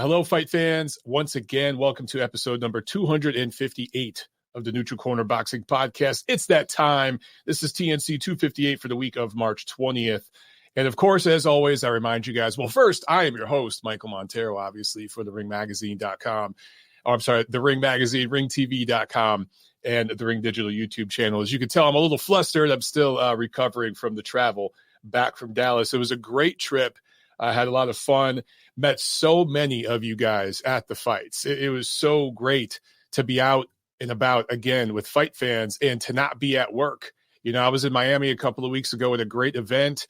Hello, fight fans. Once again, welcome to episode number 258 of the Neutral Corner Boxing Podcast. It's that time. This is TNC 258 for the week of March 20th. And of course, as always, I remind you guys, well, first, I am your host, Michael Montero, obviously, for theringmagazine.com. Oh, I'm sorry, The Ring Magazine, ringtv.com, and the Ring Digital YouTube channel. As you can tell, I'm a little flustered. I'm still recovering from the travel back from Dallas. It was a great trip. I had a lot of fun, met so many of you guys at the fights. It was so great to be out and about again with fight fans and to not be at work. You know, I was in Miami a couple of weeks ago at a great event.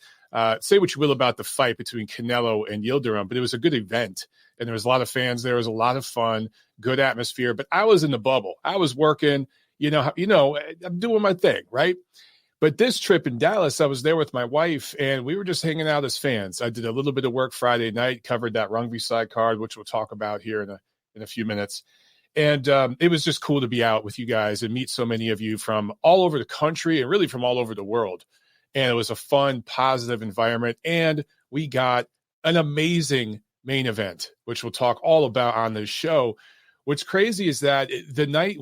Say what you will about the fight between Canelo and Yildirim, but it was a good event. And there was a lot of fans there. It was a lot of fun, good atmosphere. But I was in the bubble. I was working, I'm doing my thing, right? But this trip in Dallas, I was there with my wife, and we were just hanging out as fans. I did a little bit of work Friday night, covered that Rugby side card, which we'll talk about here in a few minutes. And it was just cool to be out with you guys and meet so many of you from all over the country and really from all over the world. And it was a fun, positive environment. And we got an amazing main event, which we'll talk all about on this show. What's crazy is that the night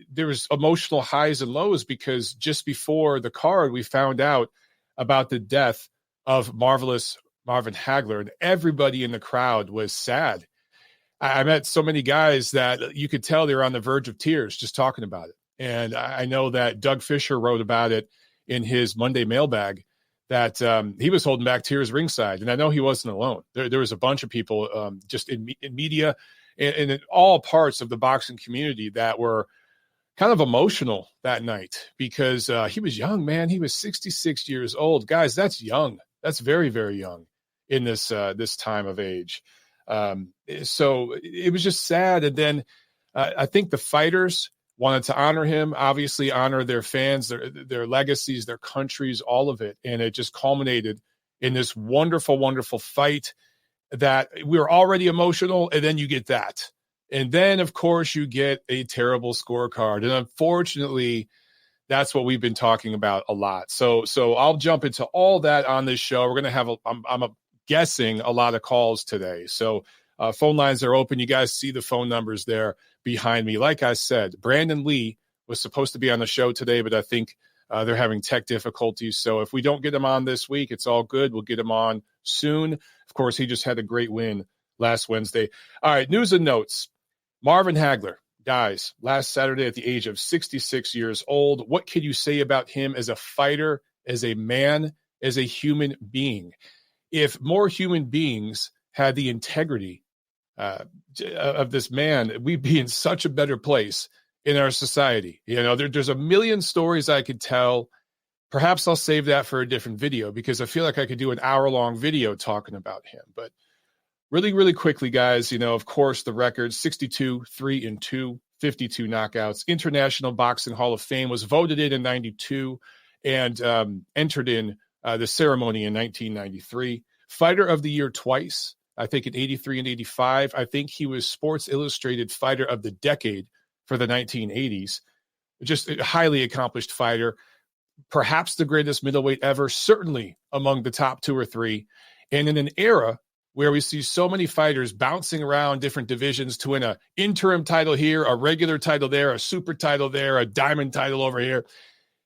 there was emotional highs and lows because just before the card, we found out about the death of marvelous Marvin Hagler, and everybody in the crowd was sad. I met so many guys that you could tell they were on the verge of tears just talking about it. And I know that Doug Fisher wrote about it in his Monday mailbag that he was holding back tears ringside. And I know he wasn't alone. There was a bunch of people just in media and in all parts of the boxing community that were kind of emotional that night because he was young, man. He was 66 years old. Guys, that's young. That's very, very young in this time of age. So it was just sad. And then I think the fighters wanted to honor him, obviously honor their fans, their legacies, their countries, all of it. And it just culminated in this wonderful, wonderful fight that we were already emotional. And then you get that. And then, of course, you get a terrible scorecard. And unfortunately, that's what we've been talking about a lot. So I'll jump into all that on this show. We're going to have, I'm guessing, a lot of calls today. So phone lines are open. You guys see the phone numbers there behind me. Like I said, Brandon Lee was supposed to be on the show today, but I think they're having tech difficulties. So if we don't get him on this week, it's all good. We'll get him on soon. Of course, he just had a great win last Wednesday. All right, news and notes. Marvin Hagler dies last Saturday at the age of 66 years old. What can you say about him as a fighter, as a man, as a human being? If more human beings had the integrity of this man, we'd be in such a better place in our society. You know, there's a million stories I could tell. Perhaps I'll save that for a different video because I feel like I could do an hour-long video talking about him. But really, really quickly, guys, of course, the record, 62, 3-2, 52 knockouts. International Boxing Hall of Fame, was voted in 92 and entered in the ceremony in 1993. Fighter of the Year twice, I think in 83 and 85. I think he was Sports Illustrated Fighter of the Decade for the 1980s. Just a highly accomplished fighter, perhaps the greatest middleweight ever, certainly among the top two or three. And in an era where we see so many fighters bouncing around different divisions to win an interim title here, a regular title there, a super title there, a diamond title over here,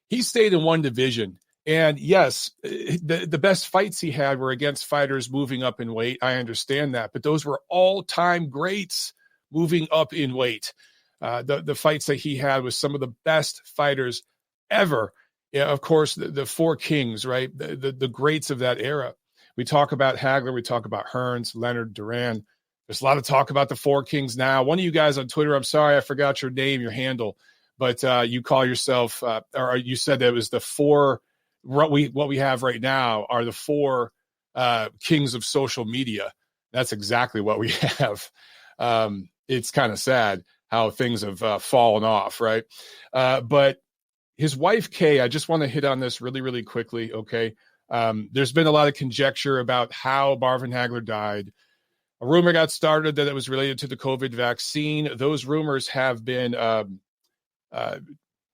he stayed in one division. And yes, the best fights he had were against fighters moving up in weight. I understand that, but those were all-time greats moving up in weight. The fights that he had with some of the best fighters ever. Yeah, of course, the four kings, right? The greats of that era. We talk about Hagler, we talk about Hearns, Leonard, Duran. There's a lot of talk about the four kings now. One of you guys on Twitter, I'm sorry, I forgot your name, your handle, but you call yourself, or you said that it was the four. What we have right now are the four kings of social media. That's exactly what we have. It's kind of sad how things have fallen off, right? But his wife, Kay, I just want to hit on this really, really quickly, okay? There's been a lot of conjecture about how Marvin Hagler died. A rumor got started that it was related to the COVID vaccine. Those rumors have been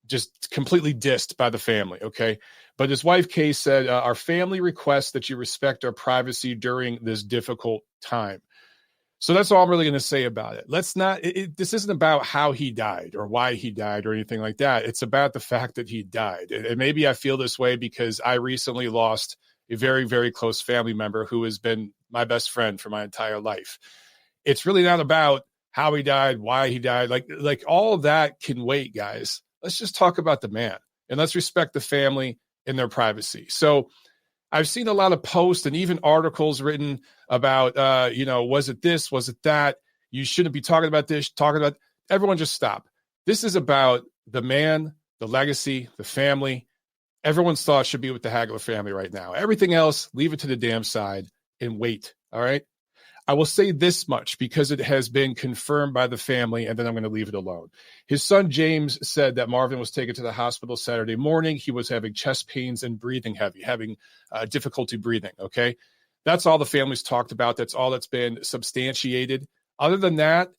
just completely dissed by the family, okay? But his wife, Kay, said, our family requests that you respect our privacy during this difficult time. So that's all I'm really going to say about it. Let's not, this isn't about how he died or why he died or anything like that. It's about the fact that he died. And maybe I feel this way because I recently lost a very, very close family member who has been my best friend for my entire life. It's really not about how he died, why he died. Like all of that can wait, guys. Let's just talk about the man and let's respect the family and their privacy. So I've seen a lot of posts and even articles written about, was it this? Was it that? You shouldn't be talking about this, talking about. Everyone just stop. This is about the man, the legacy, the family. Everyone's thoughts should be with the Hagler family right now. Everything else, leave it to the damn side and wait. All right. I will say this much because it has been confirmed by the family, and then I'm going to leave it alone. His son, James, said that Marvin was taken to the hospital Saturday morning. He was having chest pains and breathing heavy, having difficulty breathing, okay? That's all the family's talked about. That's all that's been substantiated. Other than that,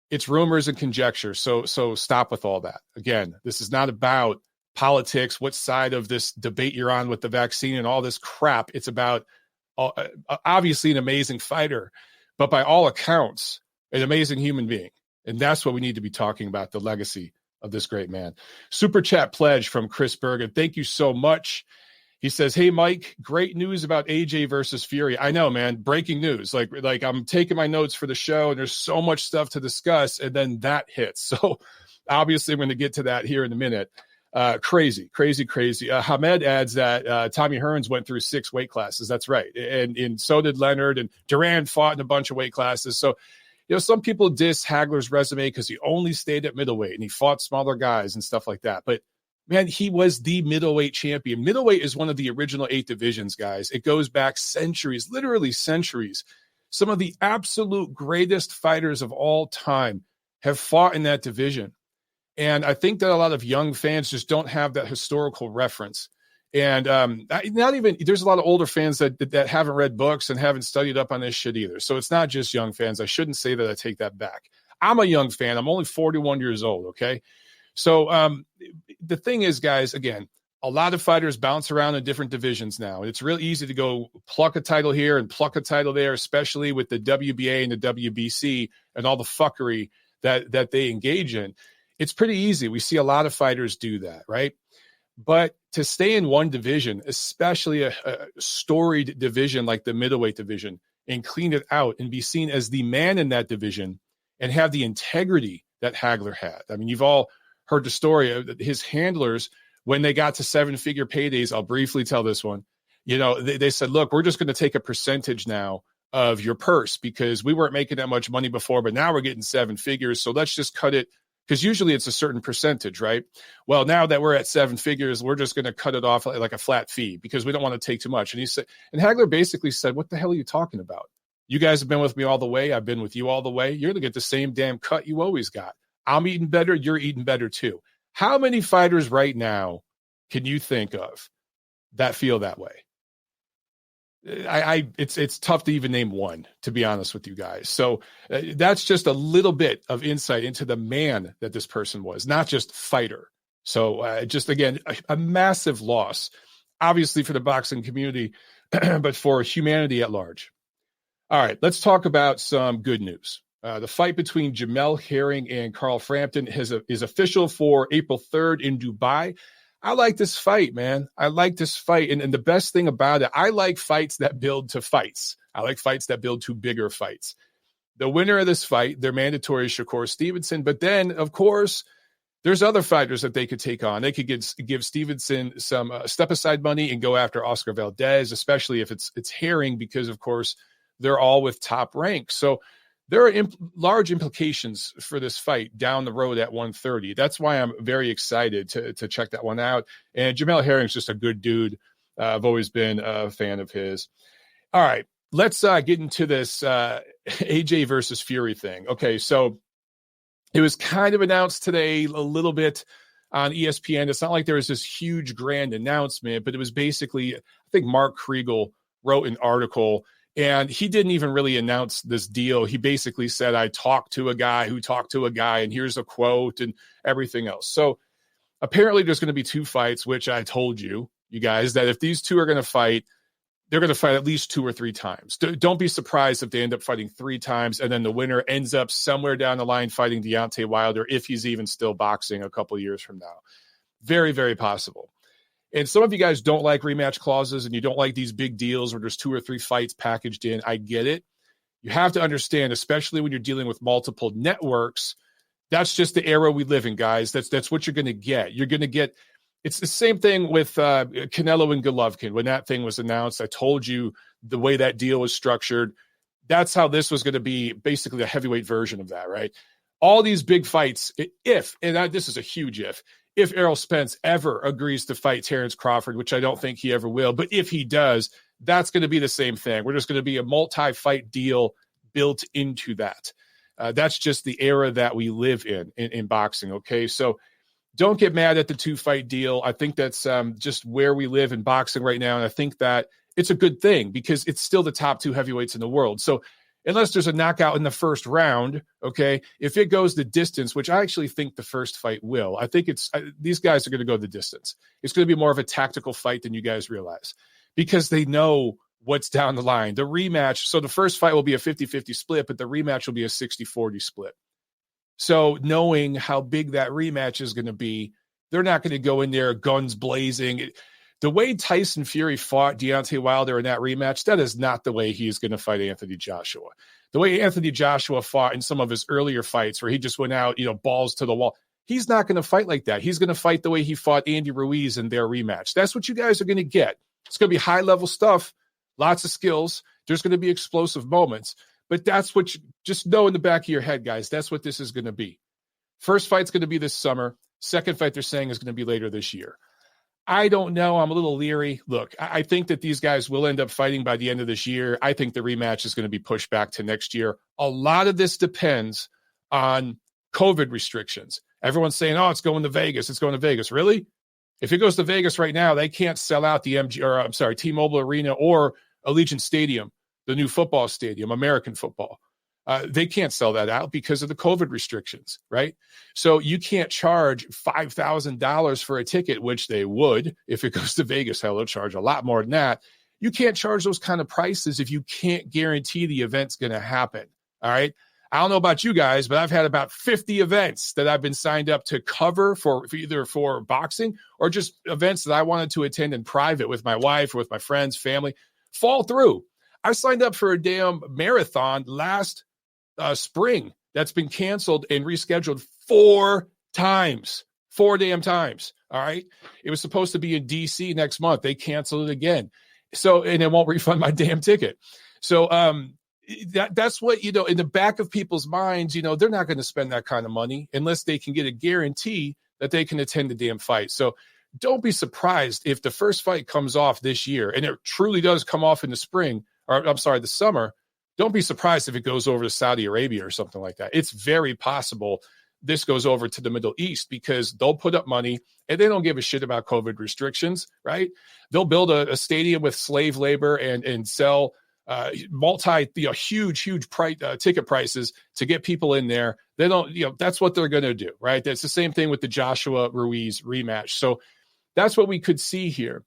it's rumors and conjecture, so stop with all that. Again, this is not about politics, what side of this debate you're on with the vaccine and all this crap. It's about obviously an amazing fighter, but by all accounts, an amazing human being. And that's what we need to be talking about, the legacy of this great man. Super chat pledge from Chris Bergen. Thank you so much. He says, hey, Mike, great news about AJ versus Fury. I know, man, breaking news. Like I'm taking my notes for the show and there's so much stuff to discuss. And then that hits. So obviously I'm going to get to that here in a minute. Crazy. Hamed adds that Tommy Hearns went through 6 weight classes. That's right. And so did Leonard, and Duran fought in a bunch of weight classes. So, some people diss Hagler's resume because he only stayed at middleweight and he fought smaller guys and stuff like that. But man, he was the middleweight champion. Middleweight is one of the original 8 divisions, guys. It goes back centuries, literally centuries. Some of the absolute greatest fighters of all time have fought in that division. And I think that a lot of young fans just don't have that historical reference. And there's a lot of older fans that haven't read books and haven't studied up on this shit either. So it's not just young fans. I shouldn't say that. I take that back. I'm a young fan. I'm only 41 years old. Okay. So the thing is, guys, again, a lot of fighters bounce around in different divisions now. It's real easy to go pluck a title here and pluck a title there, especially with the WBA and the WBC and all the fuckery that they engage in. It's pretty easy. We see a lot of fighters do that, right? But to stay in one division, especially a storied division like the middleweight division, and clean it out and be seen as the man in that division and have the integrity that Hagler had. I mean, you've all heard the story of his handlers when they got to 7-figure paydays. I'll briefly tell this one. They said, look, we're just going to take a percentage now of your purse because we weren't making that much money before, but now we're getting 7 figures. So let's just cut it. Because usually it's a certain percentage, right? Well, now that we're at 7 figures, we're just going to cut it off like a flat fee because we don't want to take too much. And he said, and Hagler basically said, what the hell are you talking about? You guys have been with me all the way. I've been with you all the way. You're going to get the same damn cut you always got. I'm eating better. You're eating better too. How many fighters right now can you think of that feel that way? It's tough to even name one, to be honest with you guys. So that's just a little bit of insight into the man that this person was, not just fighter. So just again, a massive loss, obviously for the boxing community, but for humanity at large. All right, let's talk about some good news. The fight between Jamel Herring and Carl Frampton is official for April 3rd in Dubai. I like this fight, man. I like this fight. And the best thing about it, I like fights that build to fights. I like fights that build to bigger fights. The winner of this fight, their mandatory is Shakur Stevenson. But then, of course, there's other fighters that they could take on. They could give Stevenson some step-aside money and go after Oscar Valdez, especially if it's Herring, because, of course, they're all with top rank. So there are large implications for this fight down the road at 130. That's why I'm very excited to check that one out. And Jamel Herring's just a good dude. I've always been a fan of his. All right, let's get into this AJ versus Fury thing. Okay, so it was kind of announced today a little bit on ESPN. It's not like there was this huge grand announcement, but it was basically, I think Mark Kriegel wrote an article. And he didn't even really announce this deal. He basically said, I talked to a guy who talked to a guy, and here's a quote and everything else. So apparently there's going to be 2 fights, which I told you guys, that if these two are going to fight, they're going to fight at least 2 or 3 times. Don't be surprised if they end up fighting 3 times and then the winner ends up somewhere down the line fighting Deontay Wilder if he's even still boxing a couple of years from now. Very, very possible. And some of you guys don't like rematch clauses and you don't like these big deals where there's 2 or 3 fights packaged in. I get it. You have to understand, especially when you're dealing with multiple networks, that's just the era we live in, guys. That's what you're going to get. You're going to get. It's the same thing with Canelo and Golovkin. When that thing was announced, I told you the way that deal was structured. That's how this was going to be, basically a heavyweight version of that, right? All these big fights, this is a huge if Errol Spence ever agrees to fight Terrence Crawford, which I don't think he ever will, but if he does, that's going to be the same thing. We're just going to be a multi-fight deal built into that. That's just the era that we live in boxing, okay? So don't get mad at the 2-fight deal. I think that's just where we live in boxing right now, and I think that it's a good thing because it's still the top 2 heavyweights in the world. So unless there's a knockout in the first round, okay, if it goes the distance, which I actually think the first fight will, I think these guys are going to go the distance. It's going to be more of a tactical fight than you guys realize because they know what's down the line. The rematch, so the first fight will be a 50-50 split, but the rematch will be a 60-40 split. So knowing how big that rematch is going to be, they're not going to go in there guns blazing. The way Tyson Fury fought Deontay Wilder in that rematch, that is not the way he's going to fight Anthony Joshua. The way Anthony Joshua fought in some of his earlier fights where he just went out, balls to the wall, he's not going to fight like that. He's going to fight the way he fought Andy Ruiz in their rematch. That's what you guys are going to get. It's going to be high-level stuff, lots of skills. There's going to be explosive moments. But that's what you just know in the back of your head, guys. That's what this is going to be. First fight's going to be this summer. Second fight they're saying is going to be later this year. I don't know. I'm a little leery. Look, I think that these guys will end up fighting by the end of this year. I think the rematch is going to be pushed back to next year. A lot of this depends on COVID restrictions. Everyone's saying, oh, it's going to Vegas. It's going to Vegas. Really? If it goes to Vegas right now, they can't sell out the T-Mobile Arena or Allegiant Stadium, the new football stadium, American football. They can't sell that out because of the COVID restrictions, right? So you can't charge $5,000 for a ticket, which they would if it goes to Vegas. Hell, they'll charge a lot more than that. You can't charge those kind of prices if you can't guarantee the event's going to happen, all right? I don't know about you guys, but I've had about 50 events that I've been signed up to cover for either for boxing or just events that I wanted to attend in private with my wife or with my friends, family, fall through. I signed up for a damn marathon last spring that's been canceled and rescheduled 4 times, 4 damn times. All right. It was supposed to be in DC next month. They canceled it again. So, and it won't refund my damn ticket. So, that's what, in the back of people's minds, they're not going to spend that kind of money unless they can get a guarantee that they can attend the damn fight. So don't be surprised if the first fight comes off this year and it truly does come off in the spring, or the summer. Don't be surprised if it goes over to Saudi Arabia or something like that. It's very possible this goes over to the Middle East because they'll put up money and they don't give a shit about COVID restrictions, right? They'll build a stadium with slave labor and sell huge ticket prices to get people in there. They don't, that's what they're going to do, right? That's the same thing with the Joshua Ruiz rematch. So that's what we could see here.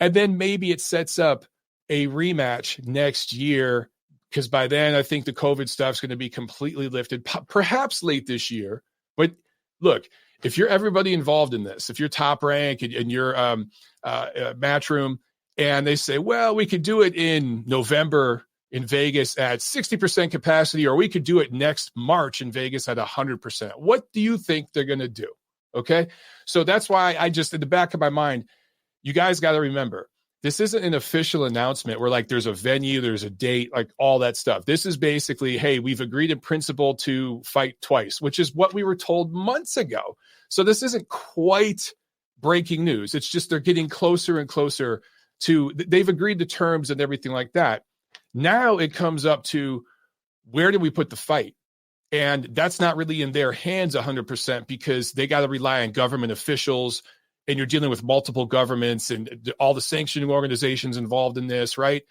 And then maybe it sets up a rematch next year because by then I think the COVID stuff's going to be completely lifted, perhaps late this year. But look, if you're everybody involved in this, if you're Top Rank and you're Matchroom, and they say, well, we could do it in November in Vegas at 60% capacity, or we could do it next March in Vegas at 100%. What do you think they're going to do? Okay. So that's why I just, in the back of my mind, you guys got to remember, this isn't an official announcement where like there's a venue, there's a date, like all that stuff. This is basically, hey, we've agreed in principle to fight twice, which is what we were told months ago. So this isn't quite breaking news. It's just they're getting closer and closer to, they've agreed to terms and everything like that. Now it comes up to where do we put the fight? And that's not really in their hands 100% because they got to rely on government officials, and you're dealing with multiple governments and all the sanctioning organizations involved in this, right?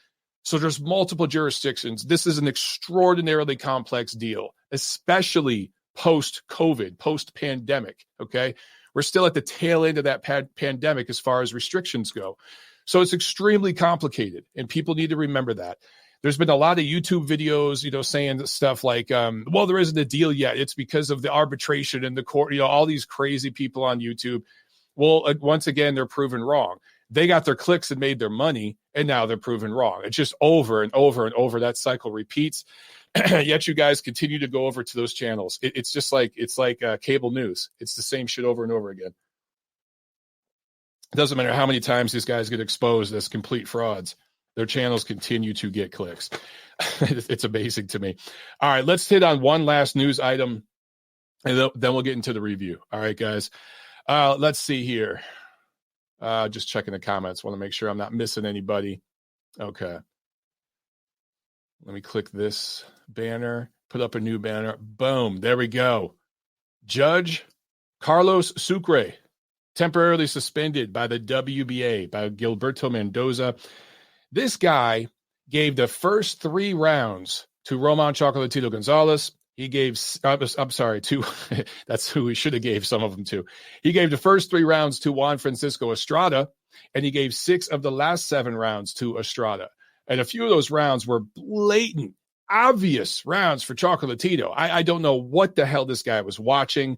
So there's multiple jurisdictions. This is an extraordinarily complex deal, especially post-COVID, post-pandemic, okay? We're still at the tail end of that pandemic as far as restrictions go. So it's extremely complicated, and people need to remember that. There's been a lot of YouTube videos, saying stuff like, well, there isn't a deal yet. It's because of the arbitration and the court, all these crazy people on YouTube. Well, once again, they're proven wrong. They got their clicks and made their money, and now they're proven wrong. It's just over and over and over. That cycle repeats. Yet you guys continue to go over to those channels. It's just like cable news. It's the same shit over and over again. It doesn't matter how many times these guys get exposed as complete frauds. Their channels continue to get clicks. It's amazing to me. All right, let's hit on one last news item, and then we'll get into the review. All right, guys. Let's see here. Just checking the comments. Want to make sure I'm not missing anybody. Okay. Let me click this banner, put up a new banner. Boom. There we go. Judge Carlo Sucre, temporarily suspended by the WBA, by Gilberto Mendoza. This guy gave the first 3 rounds to Roman Chocolatito Gonzalez. He gave, I'm sorry, that's who he should have gave some of them to. He gave the first 3 rounds to Juan Francisco Estrada, and he gave 6 of the last 7 rounds to Estrada. And a few of those rounds were blatant, obvious rounds for Chocolatito. I don't know what the hell this guy was watching.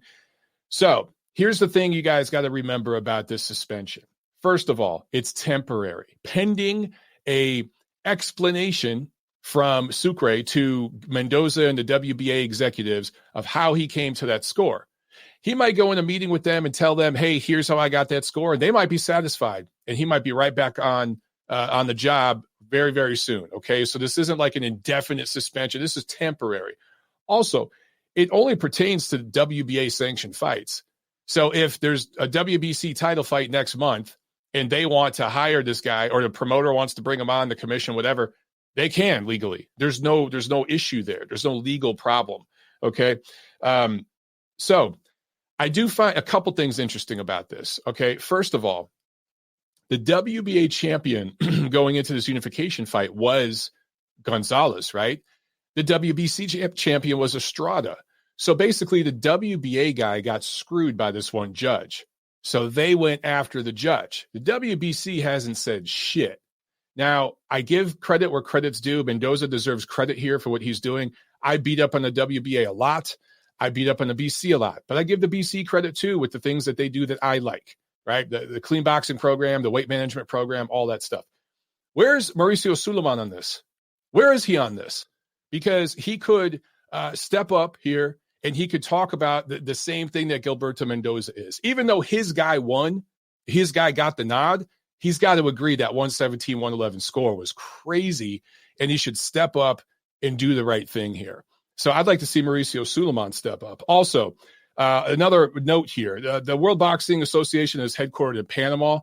So here's the thing you guys got to remember about this suspension. First of all, it's temporary, pending a explanation from Sucre to Mendoza and the WBA executives of how he came to that score. He might go in a meeting with them and tell them, hey, here's how I got that score. And they might be satisfied, and he might be right back on the job very, very soon. Okay, so this isn't like an indefinite suspension. This is temporary. Also, it only pertains to WBA sanctioned fights. So if there's a WBC title fight next month and they want to hire this guy, or the promoter wants to bring him on, the commission, whatever, they can legally. There's no issue there. There's no legal problem. Okay. So I do find a couple things interesting about this. Okay. First of all, the WBA champion going into this unification fight was Gonzalez, right? The WBC champion was Estrada. So basically the WBA guy got screwed by this one judge. So they went after the judge. The WBC hasn't said shit. Now, I give credit where credit's due. Mendoza deserves credit here for what he's doing. I beat up on the WBA a lot. I beat up on the BC a lot. But I give the BC credit, too, with the things that they do that I like, right? The clean boxing program, the weight management program, all that stuff. Where's Mauricio Suleiman on this? Where is he on this? Because he could step up here and he could talk about the same thing that Gilberto Mendoza is. Even though his guy won, his guy got the nod, he's got to agree that 117, 111 score was crazy, and he should step up and do the right thing here. So I'd like to see Mauricio Suleiman step up. Also, another note here, the World Boxing Association is headquartered in Panama.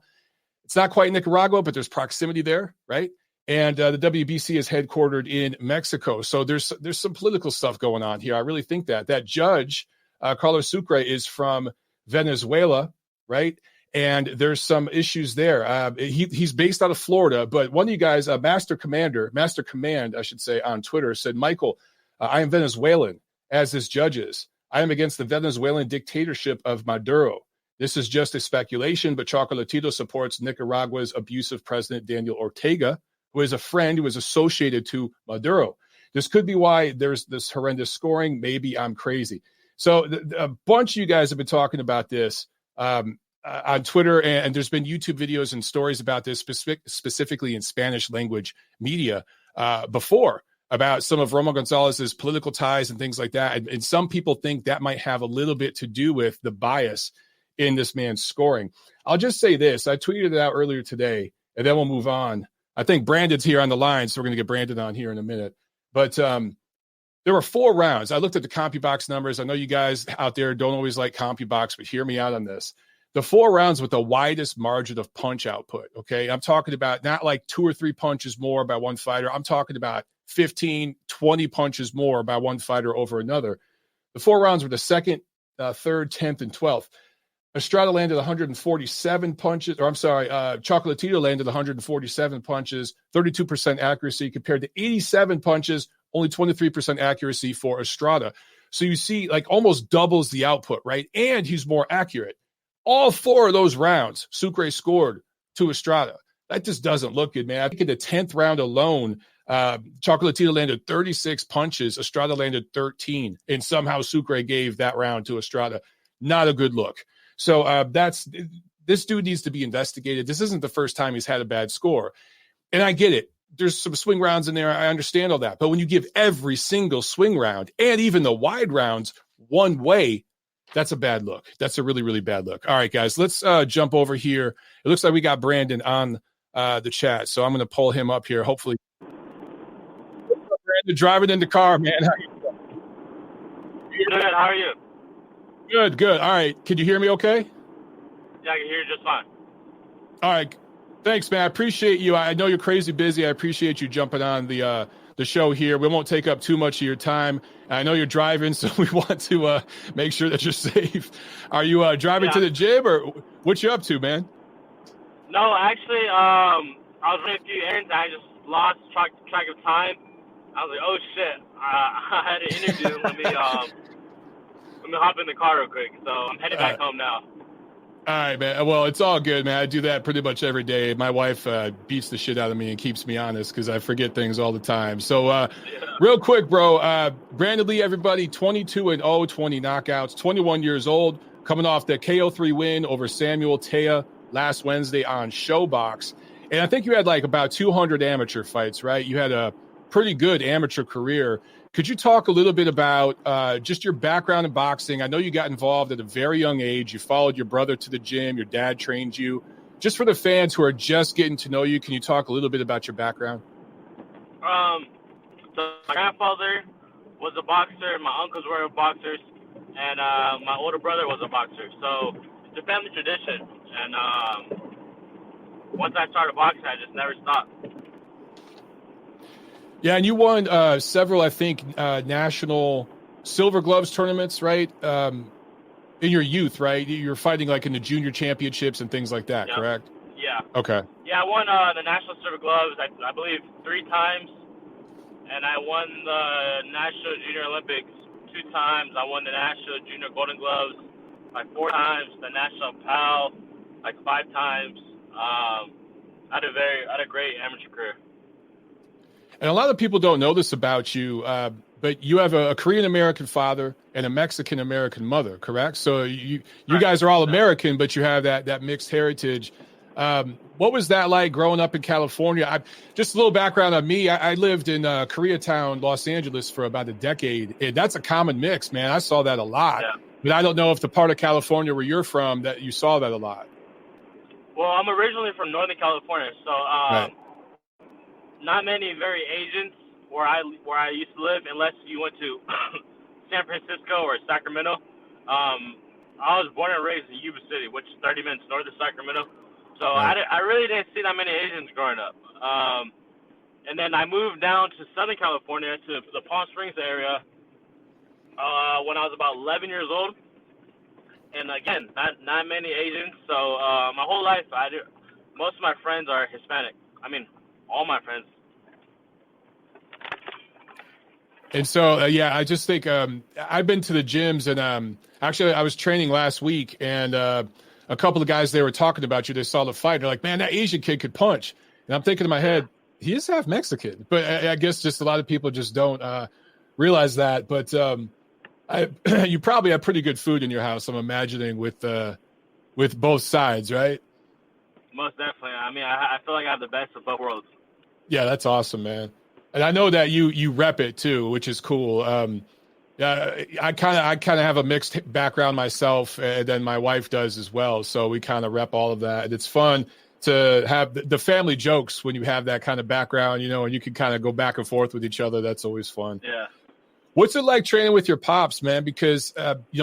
It's not quite Nicaragua, but there's proximity there, right? And the WBC is headquartered in Mexico. So there's some political stuff going on here. I really think that judge, Carlo Sucre, is from Venezuela, right? And there's some issues there. He's based out of Florida, but one of you guys, Master Command, I should say, on Twitter said, Michael, I am Venezuelan, as this judge is. I am against the Venezuelan dictatorship of Maduro. This is just a speculation, but Chocolatito supports Nicaragua's abusive president, Daniel Ortega, who is a friend who is associated to Maduro. This could be why there's this horrendous scoring. Maybe I'm crazy. So a bunch of you guys have been talking about this on Twitter, and there's been YouTube videos and stories about this specifically in Spanish language media before, about some of Roman Gonzalez's political ties and things like that. And some people think that might have a little bit to do with the bias in this man's scoring. I'll just say this. I tweeted it out earlier today, and then we'll move on. I think Brandon's here on the line, so we're going to get Brandon on here in a minute. But there were 4 rounds. I looked at the CompuBox numbers. I know you guys out there don't always like CompuBox, but hear me out on this. The 4 rounds with the widest margin of punch output, okay? I'm talking about not like 2 or 3 punches more by one fighter. I'm talking about 15, 20 punches more by one fighter over another. The 4 rounds were the 2nd, 3rd, 10th, and 12th. Estrada landed 147 punches, or I'm sorry, Chocolatito landed 147 punches, 32% accuracy compared to 87 punches, only 23% accuracy for Estrada. So you see, like, almost doubles the output, right? And he's more accurate. All 4 of those rounds, Sucre scored to Estrada. That just doesn't look good, man. I think in the 10th round alone, Chocolatito landed 36 punches. Estrada landed 13. And somehow Sucre gave that round to Estrada. Not a good look. So this dude needs to be investigated. This isn't the first time he's had a bad score. And I get it. There's some swing rounds in there. I understand all that. But when you give every single swing round and even the wide rounds one way, that's a bad look. That's a really, really bad look. All right, guys, let's jump over here. It looks like we got Brandon on the chat. So I'm going to pull him up here. Hopefully. Brandon, driving in the car, man. How you doing? Good. How are you? Good, good. All right. Can you hear me okay? Yeah, I can hear you just fine. All right. Thanks, man. I appreciate you. I know you're crazy busy. I appreciate you jumping on the show here. We won't take up too much of your time. I know you're driving, so we want to make sure that you're safe. Are you driving to the gym, or what you up to, man? No, actually, I was running a few errands. I just lost track of time. I was like, oh, shit. I had an interview. Let me hop in the car real quick. So I'm headed back home now. All right, man. Well, it's all good, man. I do that pretty much every day. My wife beats the shit out of me and keeps me honest because I forget things all the time. So real quick, bro, Brandon Lee, everybody, 22-0, 20 knockouts, 21 years old, coming off the KO3 win over Samuel Tea last Wednesday on Showbox. And I think you had like about 200 amateur fights, right? You had a pretty good amateur career. Could you talk a little bit about just your background in boxing? I know you got involved at a very young age. You followed your brother to the gym. Your dad trained you. Just for the fans who are just getting to know you, can you talk a little bit about your background? So my grandfather was a boxer. My uncles were boxers. And my older brother was a boxer. So it's a family tradition. And once I started boxing, I just never stopped. Yeah, and you won several, I think, national silver gloves tournaments, right? In your youth, right? You were fighting like in the junior championships and things like that, correct? Yeah. Okay. Yeah, I won the national silver gloves, I believe, 3 times. And I won the national junior Olympics 2 times. I won the national junior golden gloves like 4 times. The national PAL like 5 times. I had a great amateur career. And a lot of people don't know this about you, but you have a Korean-American father and a Mexican-American mother, correct? So you guys are all American, but you have that mixed heritage. What was that like growing up in California? Just a little background on me. I lived in Koreatown, Los Angeles for about a decade. And that's a common mix, man. I saw that a lot. Yeah. But I don't know if the part of California where you're from that you saw that a lot. Well, I'm originally from Northern California, so right. Not many very Asians where I used to live, unless you went to San Francisco or Sacramento. I was born and raised in Yuba City, which is 30 minutes north of Sacramento. So right. I really didn't see that many Asians growing up. And then I moved down to Southern California, to the Palm Springs area, when I was about 11 years old. And again, not many Asians. So my whole life, most of my friends are Hispanic. I mean, all my friends. And so, I just think I've been to the gyms, and actually I was training last week, and a couple of guys, they were talking about you. They saw the fight. They're like, man, that Asian kid could punch. And I'm thinking in my head, he is half Mexican. But I guess just a lot of people just don't realize that. But you probably have pretty good food in your house, I'm imagining, with both sides, right? Most definitely. I mean, I feel like I have the best of both worlds. Yeah, that's awesome, man. And I know that you rep it too, which is cool. I kind of have a mixed background myself, and then my wife does as well. So we kind of rep all of that. And it's fun to have the family jokes when you have that kind of background, and you can kind of go back and forth with each other. That's always fun. Yeah. What's it like training with your pops, man? Because,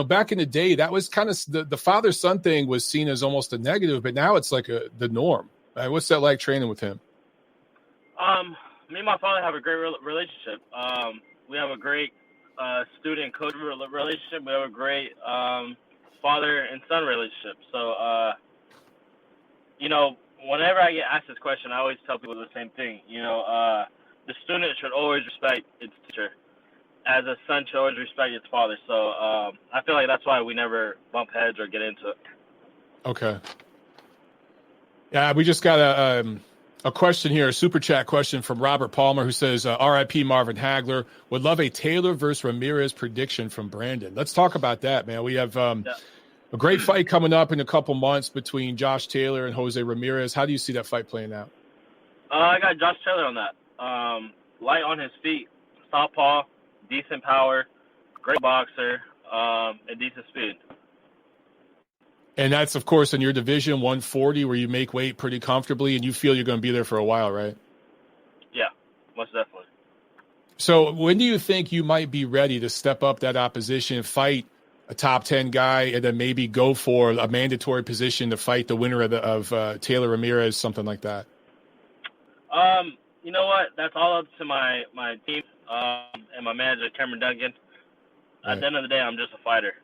back in the day, that was kind of the father-son thing was seen as almost a negative, but now it's like the norm. Right? What's that like training with him? Me and my father have a great relationship. We have a great student-coach relationship. We have a great father and son relationship. So, whenever I get asked this question, I always tell people the same thing. The student should always respect its teacher, as a son should always respect its father. So I feel like that's why we never bump heads or get into it. Okay. Yeah, we just got A question here, a super chat question from Robert Palmer, who says, RIP Marvin Hagler, would love a Taylor versus Ramirez prediction from Brandon. Let's talk about that, man. We have a great fight coming up in a couple months between Josh Taylor and Jose Ramirez. How do you see that fight playing out? I got Josh Taylor on that. Light on his feet, southpaw, decent power, great boxer, and decent speed. And that's, of course, in your division, 140, where you make weight pretty comfortably, and you feel you're going to be there for a while, right? Yeah, most definitely. So when do you think you might be ready to step up that opposition, fight a top 10 guy, and then maybe go for a mandatory position to fight the winner of Taylor Ramirez, something like that? You know what? That's all up to my team and my manager, Cameron Duncan. At the end of the day, I'm just a fighter.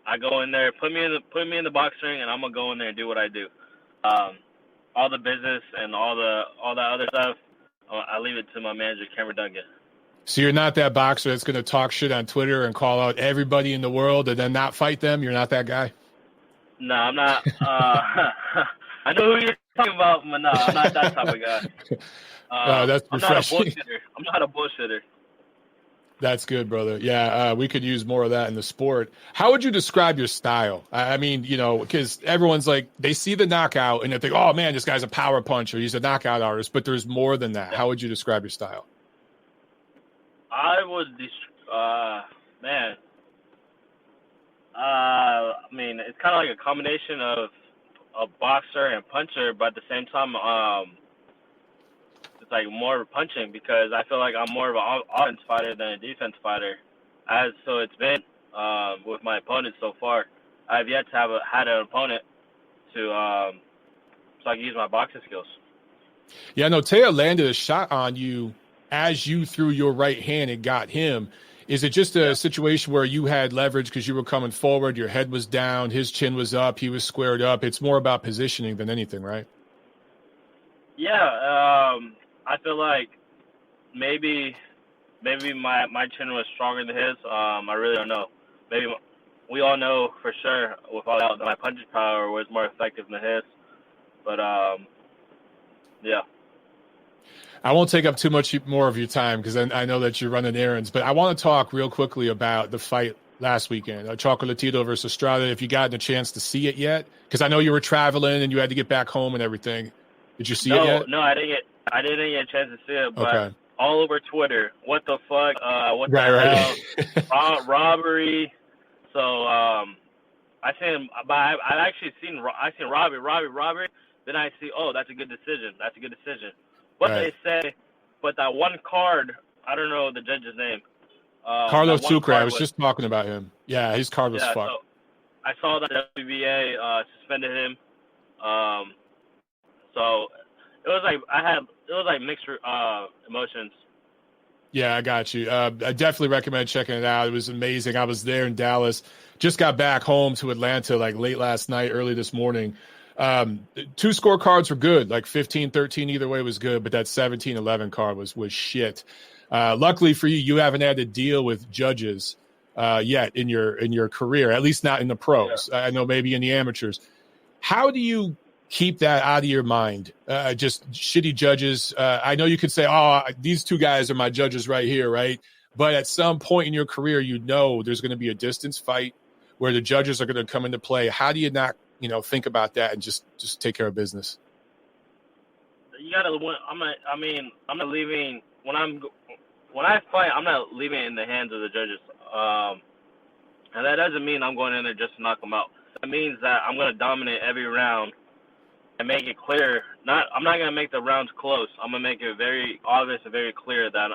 I go in there, put me in the box ring, and I'm gonna go in there and do what I do. All the business and all that other stuff, I leave it to my manager, Cameron Duncan. So you're not that boxer that's gonna talk shit on Twitter and call out everybody in the world and then not fight them? You're not that guy? No, I'm not. I know who you're talking about, but no, I'm not that type of guy. That's refreshing. I'm not a bullshitter. That's good, brother. Yeah, we could use more of that in the sport. How would you describe your style? I mean, because everyone's like, they see the knockout and they think, oh, man, this guy's a power puncher. He's a knockout artist. But there's more than that. How would you describe your style? I would, I mean, it's kind of like a combination of a boxer and puncher, but at the same time, it's like more punching because I feel like I'm more of an offense fighter than a defense fighter. So it's been with my opponents so far. I've yet to have had an opponent so I can use my boxing skills. Yeah, no, Teo landed a shot on you as you threw your right hand and got him. Is it just a situation where you had leverage because you were coming forward, your head was down, his chin was up, he was squared up? It's more about positioning than anything, right? Yeah, I feel like maybe my chin was stronger than his. I really don't know. Maybe we all know for sure without doubt that my punching power was more effective than his. But yeah. I won't take up too much more of your time because I know that you're running errands. But I want to talk real quickly about the fight last weekend, Chocolatito versus Estrada. If you gotten a chance to see it yet, because I know you were traveling and you had to get back home and everything. Did you see it yet? No, I didn't get a chance to see it, but all over Twitter, what the fuck, what the hell, robbery. So I seen, but I seen robbery. Then I see, oh, that's a good decision. But they say, but that one card, I don't know the judge's name. Carlo Sucre. I was just talking about him. Yeah, his card was fucked. So I saw that WBA suspended him. So it was like mixed emotions. Yeah, I got you. I definitely recommend checking it out. It was amazing. I was there in Dallas. Just got back home to Atlanta like late last night, early this morning. 2 scorecards were good, like 15-13 either way was good, but that 17-11 card was shit. Luckily for you, you haven't had to deal with judges yet in your career, at least not in the pros. Yeah. I know maybe in the amateurs. How do you keep that out of your mind? Just shitty judges. I know you could say, oh, these 2 guys are my judges right here, right? But at some point in your career, there's going to be a distance fight where the judges are going to come into play. How do you not think about that and just take care of business? You gotta. I'm not leaving when I fight. I'm not leaving it in the hands of the judges. And that doesn't mean I'm going in there just to knock them out. It means that I'm going to dominate every round and make it clear. I'm not going to make the rounds close. I'm going to make it very obvious and very clear that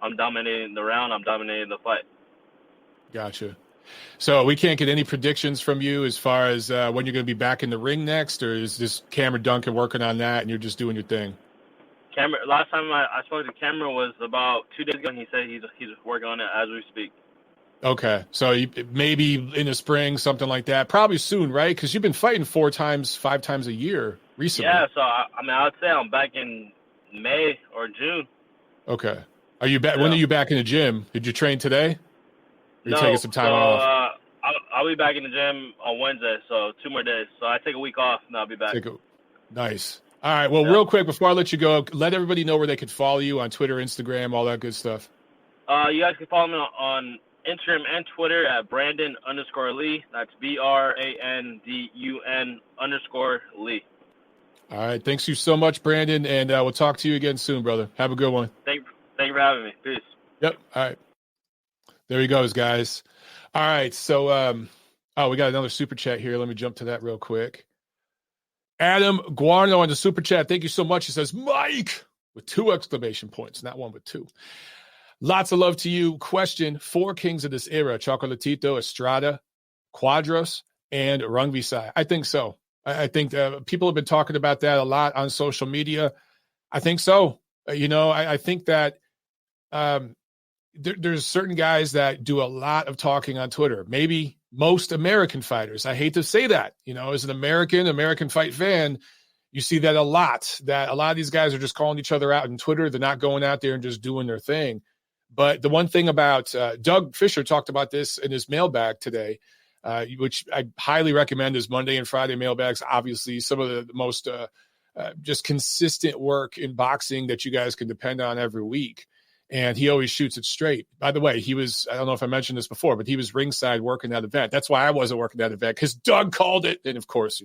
I'm dominating the round. I'm dominating the fight. Gotcha. So we can't get any predictions from you as far as when you're going to be back in the ring next, or is this Cameron Duncan working on that and you're just doing your thing? Last time I spoke to Cameron was about 2 days ago, and he said he's working on it as we speak. Okay, so maybe in the spring, something like that. Probably soon, right? Because you've been fighting 4 times, 5 times a year recently. Yeah, so I would say I'm back in May or June. Okay. Are you back? Yeah. When are you back in the gym? Did you train today? Or you taking some time off? I'll be back in the gym on Wednesday, so 2 more days. So I take a week off, and I'll be back. Nice. All right. Well, real quick, before I let you go, let everybody know where they could follow you on Twitter, Instagram, all that good stuff. You guys can follow me on Instagram and Twitter at Brandon_Lee. That's BRANDUN_Lee. All right. Thanks you so much, Brandon. And we'll talk to you again soon, brother. Have a good one. Thank you for having me. Peace. Yep. All right. There he goes, guys. All right. So, we got another super chat here. Let me jump to that real quick. Adam Guarno on the super chat. Thank you so much. He says, Mike, with 2 exclamation points, not 1, but 2. Lots of love to you. Question: 4 kings of this era: Chocolatito, Estrada, Cuadras, and Rungvisai. I think so. I think people have been talking about that a lot on social media. I think so. I think that there's certain guys that do a lot of talking on Twitter. Maybe most American fighters. I hate to say that. As an American fight fan, you see that a lot. That a lot of these guys are just calling each other out on Twitter. They're not going out there and just doing their thing. But the one thing about Doug Fisher talked about this in his mailbag today, which I highly recommend his Monday and Friday mailbags. Obviously, some of the most just consistent work in boxing that you guys can depend on every week. And he always shoots it straight. By the way, I don't know if I mentioned this before, but he was ringside working that event. That's why I wasn't working that event, because Doug called it. And of course,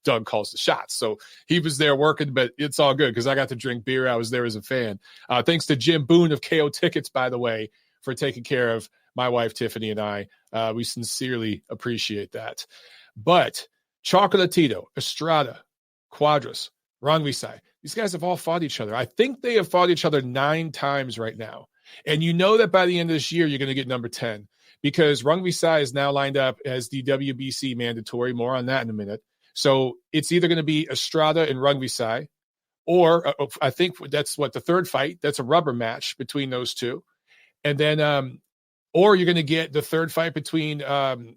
Doug calls the shots. So he was there working, but it's all good because I got to drink beer. I was there as a fan. Thanks to Jim Boone of KO Tickets, by the way, for taking care of my wife, Tiffany, and I. We sincerely appreciate that. But Chocolatito, Estrada, Cuadras, Rungvisai, these guys have all fought each other. I think they have fought each other 9 times right now. And you know that by the end of this year, you're going to get number 10 because Rungvisai is now lined up as the WBC mandatory. More on that in a minute. So it's either going to be Estrada and Rungvisai, or I think that's the third fight. That's a rubber match between those two. And then, or you're going to get the third fight between Estrada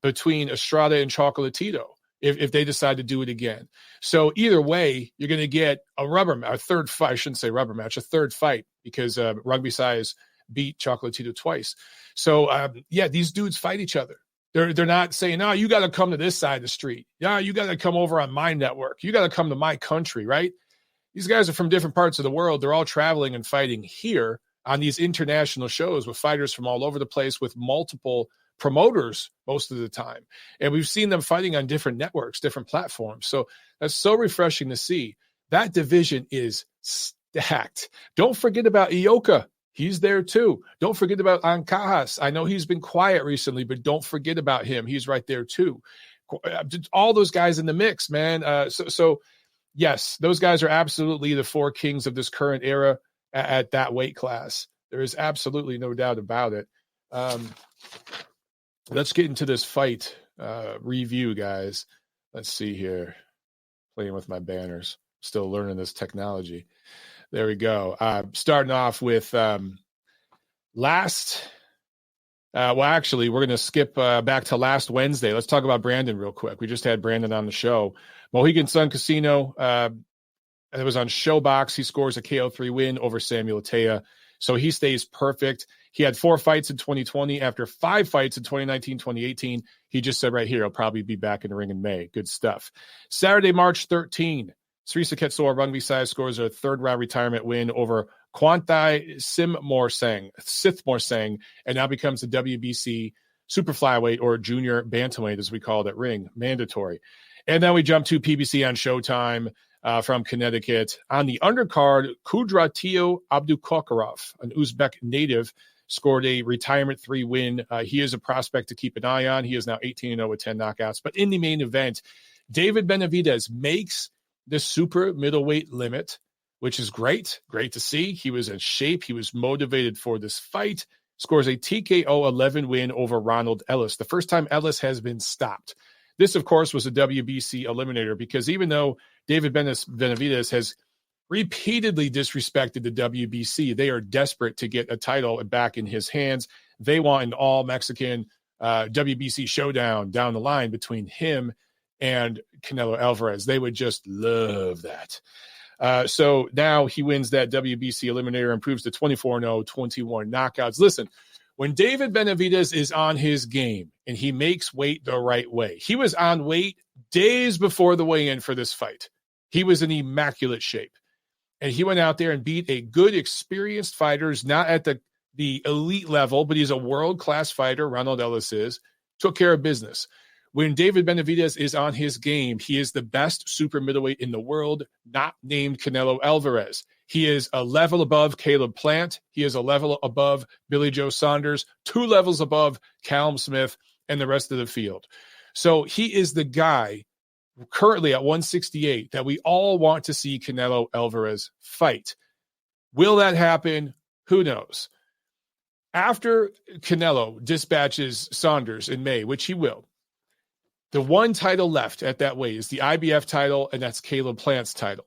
and Chocolatito. If they decide to do it again. So either way, you're going to get a third fight. I shouldn't say rubber match, a third fight, because Rungvisai has beat Chocolatito twice. So, these dudes fight each other. They're not saying, no, you got to come to this side of the street. Yeah, you got to come over on my network. You got to come to my country, right? These guys are from different parts of the world. They're all traveling and fighting here on these international shows with fighters from all over the place with multiple promoters most of the time. And we've seen them fighting on different networks, different platforms. So that's so refreshing to see. That division is stacked. Don't forget about Ioka. He's there too. Don't forget about Ancajas. I know he's been quiet recently, but don't forget about him. He's right there too. All those guys in the mix, man. So yes, those guys are absolutely the 4 kings of this current era at that weight class. There is absolutely no doubt about it. Let's get into this fight review, guys. Let's see here. Playing with my banners. Still learning this technology. There we go. Starting off with actually, we're going to skip back to last Wednesday. Let's talk about Brandon real quick. We just had Brandon on the show. Mohegan Sun Casino. It was on Showbox. He scores a KO3 win over Samuel Atea. So he stays perfect. He had 4 fights in 2020. After 5 fights in 2019, 2018, he just said right here, he'll probably be back in the ring in May. Good stuff. Saturday, March 13, Srisa Ketsoa Rungvisai scores a 3rd-round retirement win over Kwanthai Sithmorsang, and now becomes the WBC super flyweight, or junior bantamweight, as we call it at Ring, mandatory. And then we jump to PBC on Showtime. From Connecticut. On the undercard, Kudratio Abdukokarov, an Uzbek native, scored a retirement 3 win. He is a prospect to keep an eye on. He is now 18-0 with 10 knockouts. But in the main event, David Benavidez makes the super middleweight limit, which is great. Great to see. He was in shape. He was motivated for this fight. Scores a TKO 11 win over Ronald Ellis, the first time Ellis has been stopped. This, of course, was a WBC eliminator because even though David Benavidez has repeatedly disrespected the WBC, they are desperate to get a title back in his hands. They want an all-Mexican WBC showdown down the line between him and Canelo Alvarez. They would just love that. So now he wins that WBC eliminator, improves to 24-0, 21 knockouts. Listen, when David Benavidez is on his game and he makes weight the right way, he was on weight days before the weigh-in for this fight. He was in immaculate shape. And he went out there and beat a good, experienced fighter, not at the elite level, but he's a world-class fighter, Ronald Ellis is, took care of business. When David Benavidez is on his game, he is the best super middleweight in the world, not named Canelo Alvarez. He is a level above Caleb Plant. He is a level above Billy Joe Saunders, 2 levels above Callum Smith and the rest of the field. So he is the guy currently at 168 that we all want to see Canelo Alvarez fight. Will that happen? Who knows? After Canelo dispatches Saunders in May, which he will, the one title left at that weight is the IBF title, and that's Caleb Plant's title.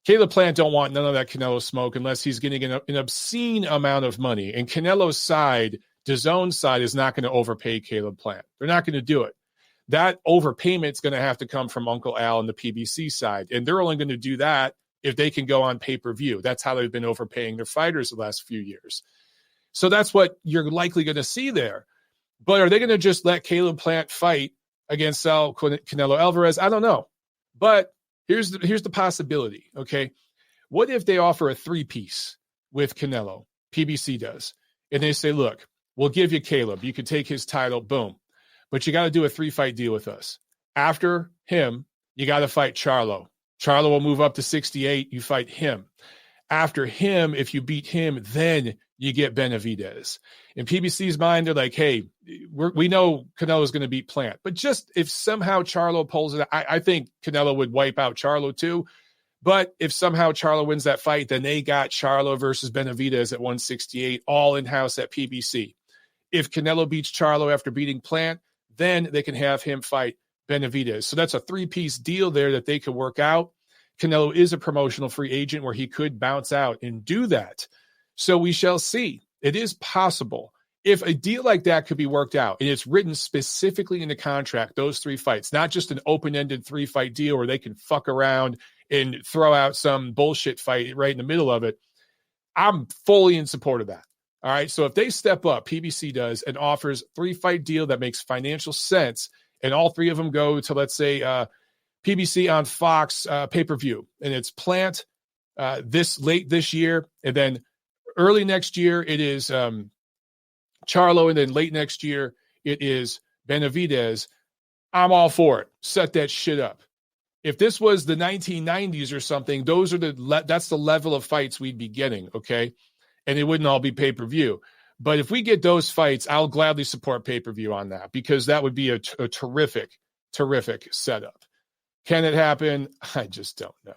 Caleb Plant don't want none of that Canelo smoke unless he's getting an obscene amount of money. And Canelo's side, DAZN's side, is not going to overpay Caleb Plant. They're not going to do it. That overpayment's going to have to come from Uncle Al and the PBC side. And they're only going to do that if they can go on pay-per-view. That's how they've been overpaying their fighters the last few years. So that's what you're likely going to see there. But are they going to just let Caleb Plant fight against Canelo Alvarez? I don't know. But here's the possibility, okay? What if they offer a 3-piece with Canelo? PBC does. And they say, look, we'll give you Caleb. You can take his title, boom. But you got to do a 3-fight deal with us. After him, you got to fight Charlo. Charlo will move up to 68. You fight him. After him, if you beat him, then you get Benavidez. In PBC's mind, they're like, hey, we know Canelo's going to beat Plant. But just if somehow Charlo pulls it, I think Canelo would wipe out Charlo too. But if somehow Charlo wins that fight, then they got Charlo versus Benavidez at 168, all in-house at PBC. If Canelo beats Charlo after beating Plant, then they can have him fight Benavidez. So that's a 3-piece deal there that they could work out. Canelo is a promotional free agent where he could bounce out and do that. So we shall see. It is possible. If a deal like that could be worked out, and it's written specifically in the contract, those 3 fights, not just an open-ended 3-fight deal where they can fuck around and throw out some bullshit fight right in the middle of it, I'm fully in support of that. All right, so if they step up, PBC does, and offers 3-fight deal that makes financial sense, and all 3 of them go to, let's say, PBC on Fox pay-per-view, and it's Plant late this year, and then early next year it is Charlo, and then late next year it is Benavidez. I'm all for it. Set that shit up. If this was the 1990s or something, that's the level of fights we'd be getting, okay? And it wouldn't all be pay-per-view. But if we get those fights, I'll gladly support pay-per-view on that because that would be a terrific, terrific setup. Can it happen? I just don't know.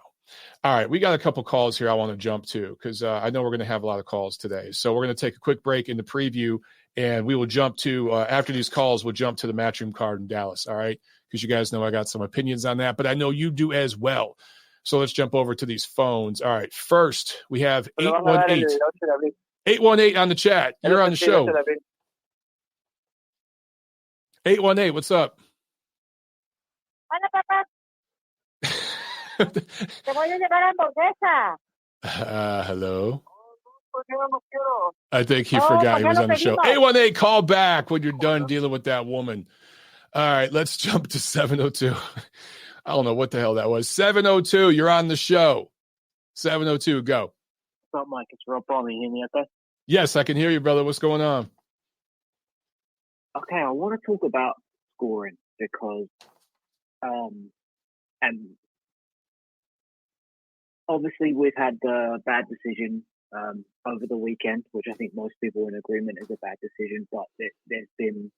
All right, we got a couple calls here I want to jump to because I know we're going to have a lot of calls today. So we're going to take a quick break in the preview, and we will jump to, after these calls, we'll jump to the Matchroom card in Dallas, all right? Because you guys know I got some opinions on that, but I know you do as well. So let's jump over to these phones. All right, first we have 818. 818 on the chat. You're on the show. 818, what's up? Hello. I think he forgot he was on the show. 818, call back when you're done dealing with that woman. All right, let's jump to 702. I don't know what the hell that was. 702, you're on the show. 702, go. What's up, Mike? It's Rob Palmer. You hear me okay? Yes, I can hear you, brother. What's going on? Okay, I want to talk about scoring because and obviously we've had the bad decision over the weekend, which I think most people are in agreement is a bad decision, but there's been,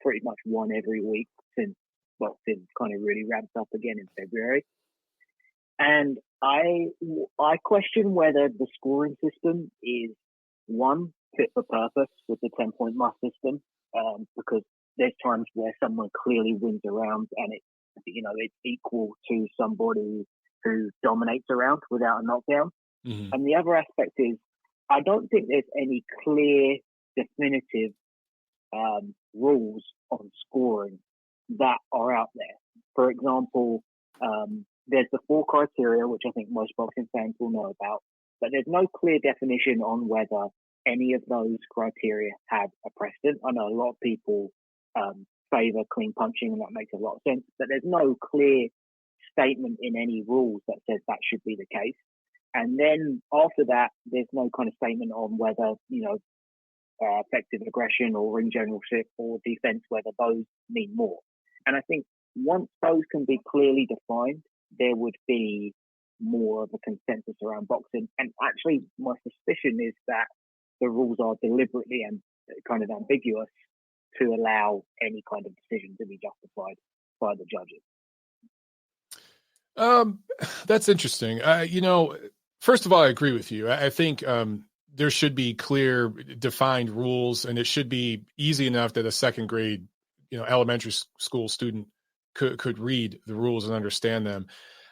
pretty much one every week since boxing kind of really ramped up again in February. And I question whether the scoring system is, one, fit for purpose with the 10-point must system, because there's times where someone clearly wins a round and it's equal to somebody who dominates a round without a knockdown. Mm-hmm. And the other aspect is, I don't think there's any clear, definitive rules on scoring that are out there. For example, there's the 4 criteria, which I think most boxing fans will know about, but there's no clear definition on whether any of those criteria have a precedent. I know a lot of people favor clean punching, and that makes a lot of sense, but there's no clear statement in any rules that says that should be the case. And then after that, there's no kind of statement on whether, effective aggression or ring generalship or defense, whether those mean more. And I think once those can be clearly defined, there would be more of a consensus around boxing. And actually, my suspicion is that the rules are deliberately and kind of ambiguous to allow any kind of decision to be justified by the judges. That's interesting. First of all, I agree with you. I think there should be clear, defined rules, and it should be easy enough that a second grade, elementary school student could read the rules and understand them.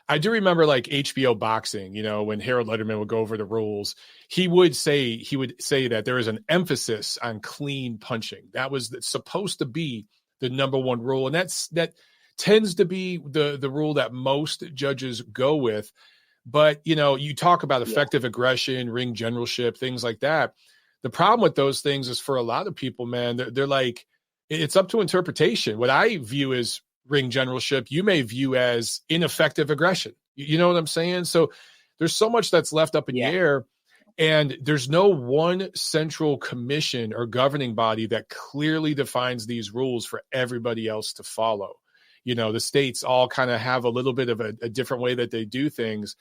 I do remember like HBO boxing, when Harold Letterman would go over the rules, he would say that there is an emphasis on clean punching. That was supposed to be the number one rule. And that tends to be the rule that most judges go with. But, you talk about effective aggression, ring generalship, things like that. The problem with those things is for a lot of people, man, they're like, it's up to interpretation. What I view as ring generalship, you may view as ineffective aggression. You know what I'm saying? So there's so much that's left up in the air, and there's no one central commission or governing body that clearly defines these rules for everybody else to follow. The states all kind of have a little bit of a different way that they do things.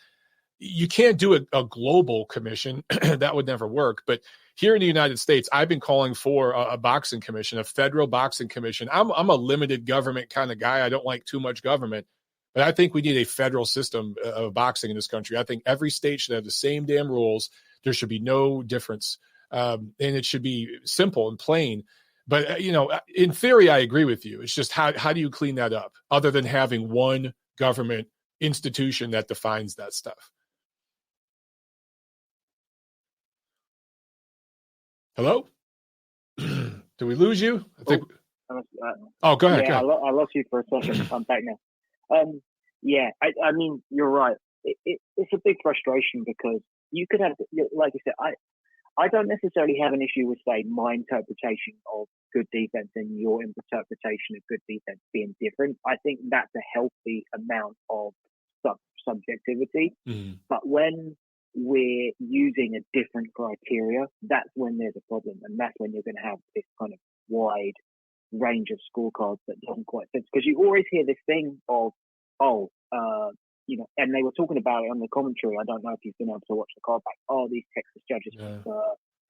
You can't do a global commission. That would never work. But here in the United States, I've been calling for a boxing commission, a federal boxing commission. I'm a limited government kind of guy. I don't like too much government, but I think we need a federal system of boxing in this country. I think every state should have the same damn rules. There should be no difference. And it should be simple and plain. But, in theory, I agree with you. It's just how do you clean that up other than having one government institution that defines that stuff? Hello? Did we lose you? I think. Go ahead. Yeah, I lost you for a second. I'm back now. I mean, you're right. It's a big frustration because you could have, like you said, I don't necessarily have an issue with, say, my interpretation of good defense and your interpretation of good defense being different. I think that's a healthy amount of subjectivity. Mm-hmm. But when we're using a different criteria, that's when there's a problem. And that's when you're going to have this kind of wide range of scorecards that doesn't quite fit. Because you always hear this thing of, and they were talking about it on the commentary. I don't know if you've been able to watch the card back. These Texas judges prefer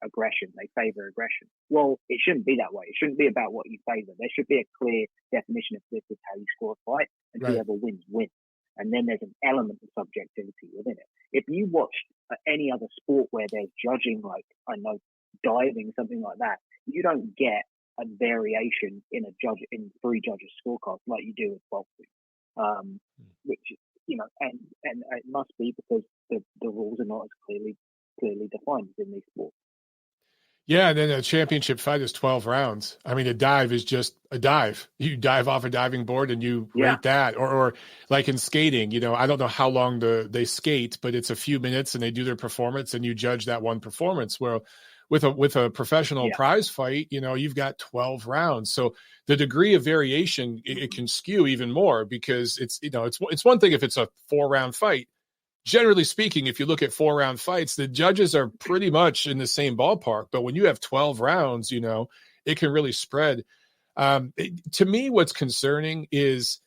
aggression. They favor aggression. Well, it shouldn't be that way. It shouldn't be about what you favor. There should be a clear definition of this is how you score a fight, and whoever wins, wins. And then there's an element of subjectivity within it. If you watch any other sport where there's judging, like, I know, diving, something like that, you don't get a variation in three judges' scorecards like you do with boxing. Which, and it must be because the rules are not as clearly defined in these sports. Yeah, and then a championship fight is 12 rounds. I mean, a dive is just a dive. You dive off a diving board and you rate that. Or like in skating, I don't know how long they skate, but it's a few minutes and they do their performance and you judge that one performance. Where with a professional prize fight, you've got 12 rounds. So the degree of variation, it can skew even more because it's one thing if it's a 4-round fight. Generally speaking, if you look at 4-round fights, the judges are pretty much in the same ballpark. But when you have 12 rounds, it can really spread. To me, what's concerning is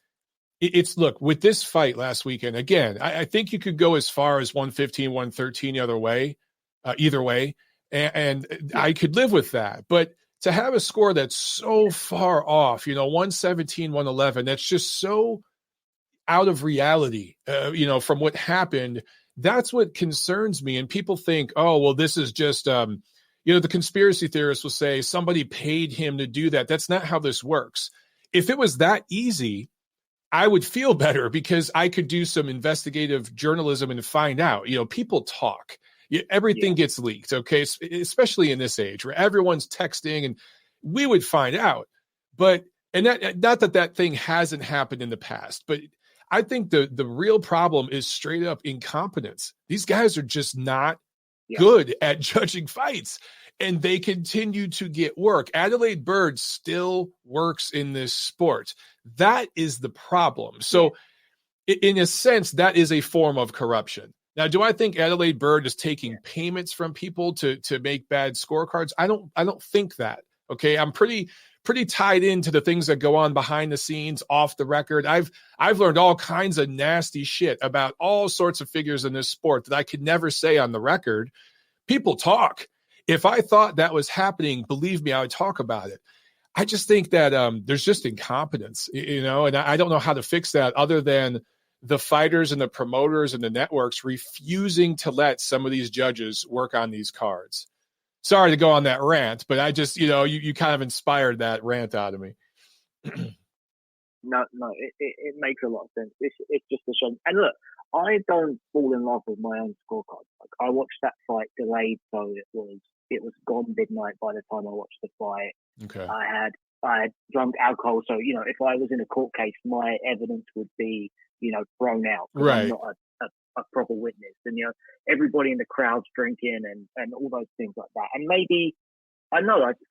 look, with this fight last weekend, again, I think you could go as far as 115, 113 either way. And I could live with that. But to have a score that's so far off, 117, 111, that's just so out of reality, from what happened, that's what concerns me. And people think, oh, well, this is just, the conspiracy theorists will say somebody paid him to do that. That's not how this works. If it was that easy, I would feel better because I could do some investigative journalism and find out, people talk. Everything gets leaked, okay? Especially in this age where everyone's texting and we would find out. But, and that, not that thing hasn't happened in the past, but I think the real problem is straight up incompetence. These guys are just not good at judging fights, and they continue to get work. Adelaide Byrd still works in this sport. That is the problem. So in a sense, that is a form of corruption. Now, do I think Adelaide Byrd is taking payments from people to make bad scorecards? I don't think that. Okay, I'm pretty tied into the things that go on behind the scenes, off the record. I've learned all kinds of nasty shit about all sorts of figures in this sport that I could never say on the record. People talk. If I thought that was happening, believe me, I would talk about it. I just think that there's just incompetence, and I don't know how to fix that other than the fighters and the promoters and the networks refusing to let some of these judges work on these cards. Sorry to go on that rant, but I just, you kind of inspired that rant out of me. No, it makes a lot of sense. It's just a shame. And look, I don't fall in love with my own scorecard. Like, I watched that fight delayed, so it was gone midnight by the time I watched the fight. Okay. I had drunk alcohol, so if I was in a court case, my evidence would be thrown out. Right. I'm not a proper witness, and everybody in the crowd's drinking and all those things like that. And maybe I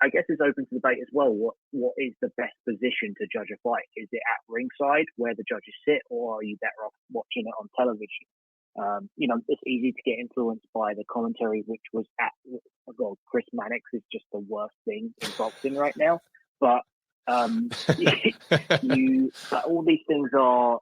guess it's open to debate as well. What is the best position to judge a fight? Is it at ringside where the judges sit, or are you better off watching it on television? It's easy to get influenced by the commentary, which was Chris Mannix is just the worst thing in boxing right now. But but all these things are,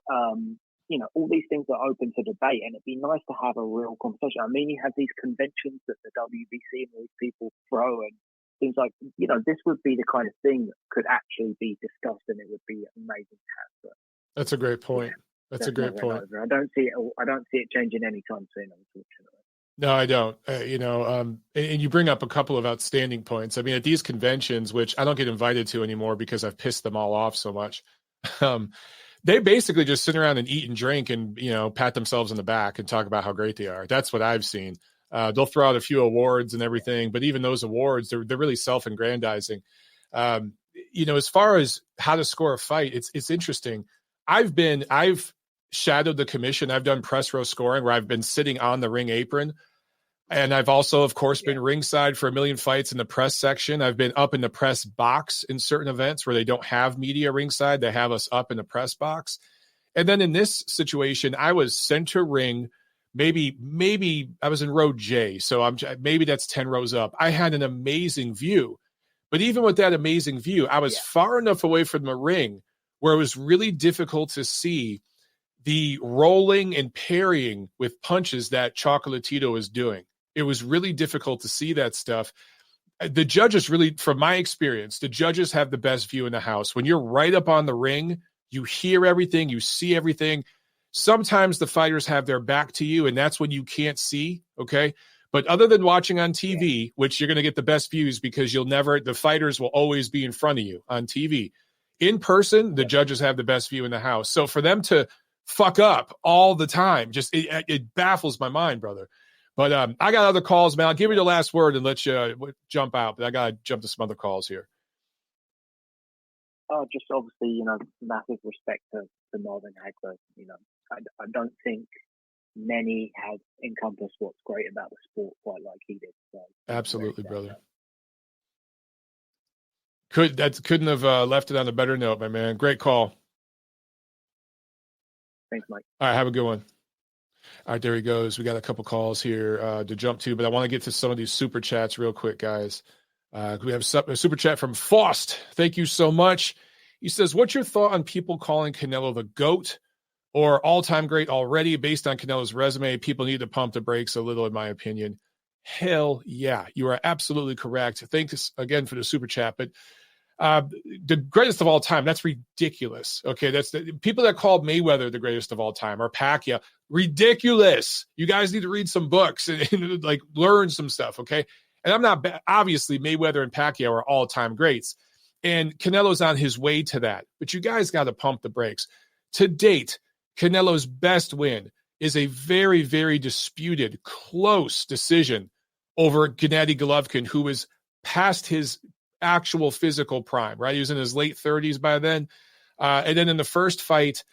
all these things are open to debate, and it'd be nice to have a real conversation. I mean, you have these conventions that the WBC and all these people throw, and things like, this would be the kind of thing that could actually be discussed, and it would be amazing to have. But, that's a great point. That's a great point. I don't see it changing anytime soon, unfortunately. No, I don't. And you bring up a couple of outstanding points. I mean, at these conventions, which I don't get invited to anymore because I've pissed them all off so much, they basically just sit around and eat and drink and, pat themselves on the back and talk about how great they are. That's what I've seen. They'll throw out a few awards and everything, but even those awards, they're really self-aggrandizing. As far as how to score a fight, it's interesting. I've shadowed the commission. I've done press row scoring where I've been sitting on the ring apron. And I've also, of course, been ringside for a million fights in the press section. I've been up in the press box in certain events where they don't have media ringside. They have us up in the press box. And then in this situation, I was center ring. Maybe I was in row J. So maybe that's 10 rows up. I had an amazing view. But even with that amazing view, I was far enough away from the ring where it was really difficult to see the rolling and parrying with punches that Chocolatito is doing. It was really difficult to see that stuff. The judges really, from my experience, the judges have the best view in the house. When you're right up on the ring, you hear everything, you see everything. Sometimes the fighters have their back to you, and that's when you can't see, okay? But other than watching on TV, which you're going to get the best views because the fighters will always be in front of you on TV. In person, the judges have the best view in the house. So for them to fuck up all the time, just it baffles my mind, brother. But I got other calls, man. I'll give you the last word and let you jump out. But I got to jump to some other calls here. Just obviously, massive respect to Marvin Hagler. I don't think many have encompassed what's great about the sport quite like he did. So, absolutely, brother. Couldn't have left it on a better note, my man. Great call. Thanks, Mike. All right, have a good one. All right, there he goes. We got a couple calls here to jump to, but I want to get to some of these super chats real quick, guys. We have a super chat from Faust. Thank you so much. He says, what's your thought on people calling Canelo the GOAT or all-time great already? Based on Canelo's resume, people need to pump the brakes a little, in my opinion. Hell yeah, you are absolutely correct. Thanks again for the super chat, but the greatest of all time, that's ridiculous. Okay, that's the people that called Mayweather the greatest of all time or Pacquiao. Ridiculous. You guys need to read some books and like learn some stuff, okay? And I'm not obviously Mayweather and Pacquiao are all-time greats, and Canelo's on his way to that. But you guys got to pump the brakes. To date, Canelo's best win is a very, very disputed, close decision over Gennady Golovkin, who was past his actual physical prime, right? He was in his late 30s by then. And then in the first fight,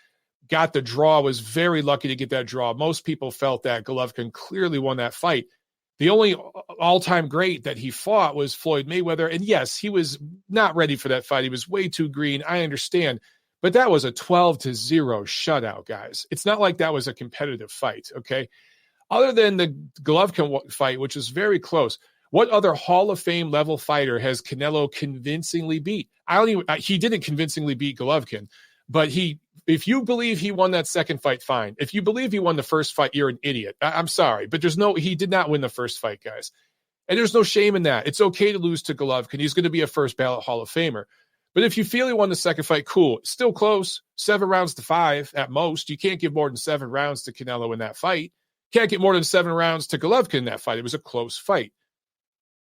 got the draw, was very lucky to get that draw. Most people felt that Golovkin clearly won that fight. The only all-time great that he fought was Floyd Mayweather. And yes, he was not ready for that fight. He was way too green. I understand. But that was a 12-0 shutout, guys. It's not like that was a competitive fight, okay? Other than the Golovkin fight, which is very close, what other Hall of Fame level fighter has Canelo convincingly beat? He didn't convincingly beat Golovkin, but if you believe he won that second fight, fine. If you believe he won the first fight, you're an idiot. I'm sorry, but he did not win the first fight, guys. And there's no shame in that. It's okay to lose to Golovkin. He's going to be a first ballot Hall of Famer. But if you feel he won the second fight, cool. Still close. 7-5 at most. You can't give more than 7 rounds to Canelo in that fight. Can't get more than 7 rounds to Golovkin in that fight. It was a close fight.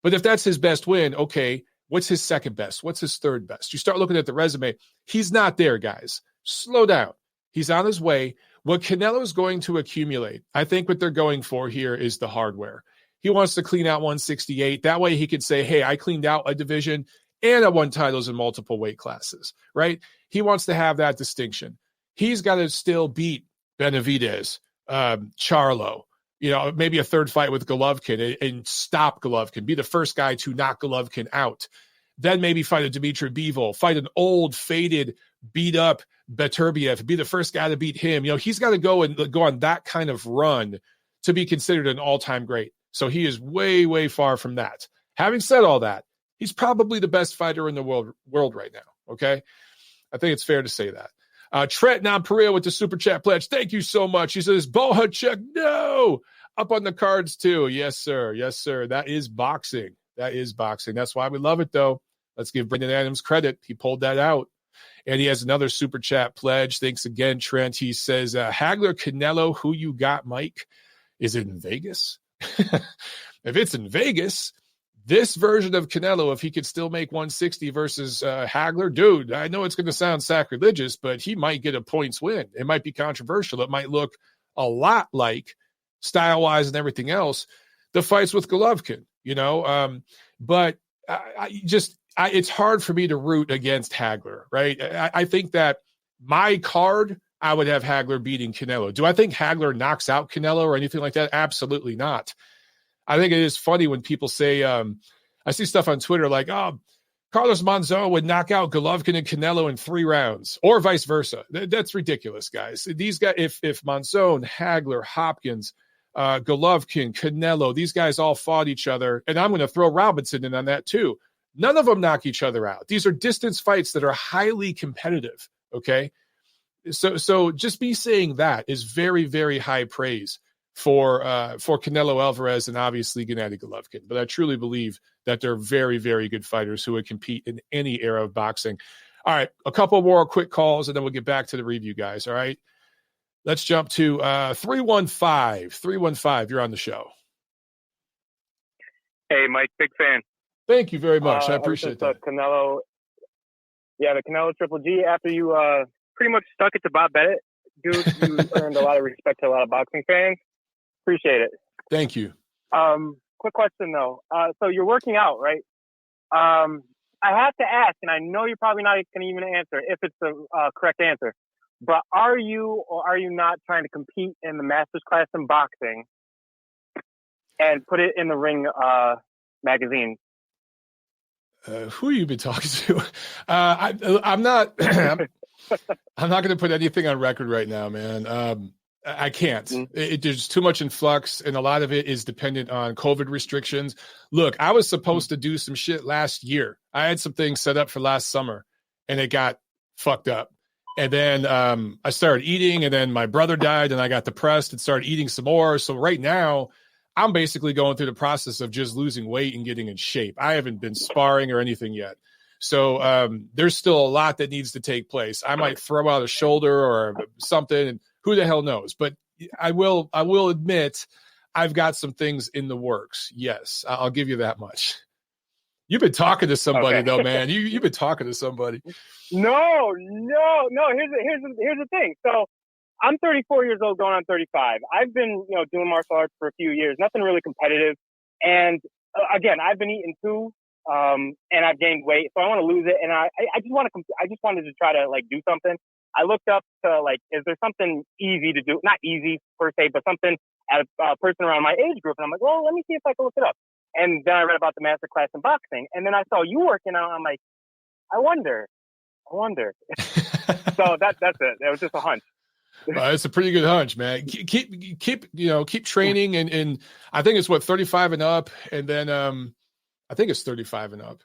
But if that's his best win, okay, what's his second best? What's his third best? You start looking at the resume. He's not there, guys. Slow down. He's on his way. What Canelo's going to accumulate, I think what they're going for here is the hardware. He wants to clean out 168. That way he could say, hey, I cleaned out a division and I won titles in multiple weight classes, right? He wants to have that distinction. He's got to still beat Benavidez, Charlo, maybe a third fight with Golovkin and stop Golovkin, be the first guy to knock Golovkin out. Then maybe fight a Dmitry Bivol, fight an old, faded, beat-up Beterbiev, be the first guy to beat him. He's got to go on that kind of run to be considered an all-time great. So he is way, way far from that. Having said all that, he's probably the best fighter in the world right now, okay? I think it's fair to say that. Trent Nonpareil with the Super Chat pledge. Thank you so much. He says, Bohachuk, no! Up on the cards, too. Yes, sir. Yes, sir. That is boxing. That's why we love it, though. Let's give Brendan Adams credit. He pulled that out. And he has another Super Chat pledge. Thanks again, Trent. He says, Hagler, Canelo, who you got, Mike? Is it in Vegas? If it's in Vegas, this version of Canelo, if he could still make 160 versus Hagler, dude, I know it's going to sound sacrilegious, but he might get a points win. It might be controversial. It might look a lot like, style-wise and everything else, the fights with Golovkin, but it's hard for me to root against Hagler, right? I think that my card, I would have Hagler beating Canelo. Do I think Hagler knocks out Canelo or anything like that? Absolutely not. I think it is funny when people say, I see stuff on Twitter like, Carlos Monzon would knock out Golovkin and Canelo in 3 rounds, or vice versa. That's ridiculous, guys. These guys, if Monzon, Hagler, Hopkins, Golovkin, Canelo, these guys all fought each other, and I'm going to throw Robinson in on that too. None of them knock each other out. These are distance fights that are highly competitive, okay? So just me saying that is very, very high praise for Canelo Alvarez and obviously Gennady Golovkin. But I truly believe that they're very, very good fighters who would compete in any era of boxing. All right, a couple more quick calls, and then we'll get back to the review, guys, all right? Let's jump to 315. 315, you're on the show. Hey, Mike, big fan. Thank you very much. I appreciate that. The Canelo Triple G, after you pretty much stuck it to Bob Bennett, dude, you earned a lot of respect to a lot of boxing fans. Appreciate it. Thank you. Quick question, though. So you're working out, right? I have to ask, and I know you're probably not going to even answer if it's the correct answer, but are you or are you not trying to compete in the Masters class in boxing and put it in the Ring magazine? Who you been talking to? I'm not. I'm not going to put anything on record right now, man. I can't. There's too much in flux, and a lot of it is dependent on COVID restrictions. Look, I was supposed to do some shit last year. I had some things set up for last summer, and it got fucked up. And then I started eating, and then my brother died, and I got depressed and started eating some more. So right now, I'm basically going through the process of just losing weight and getting in shape. I haven't been sparring or anything yet. So there's still a lot that needs to take place. I might throw out a shoulder or something, and who the hell knows? But I will admit I've got some things in the works. Yes, I'll give you that much. You've been talking to somebody, though, man. You've been talking to somebody. No. Here's the thing. So I'm 34 years old, going on 35. I've been, doing martial arts for a few years. Nothing really competitive. And again, I've been eating too, and I've gained weight, so I want to lose it. And I just wanted to try to do something. I looked up to is there something easy to do? Not easy per se, but something at a person around my age group. And I'm like, well, let me see if I can look it up. And then I read about the master class in boxing, and then I saw you working out. I'm like, I wonder. I wonder. So that's it. It was just a hunch. It's a pretty good hunch, man. Keep training, and I think it's 35 and up, and then I think it's 35 and up.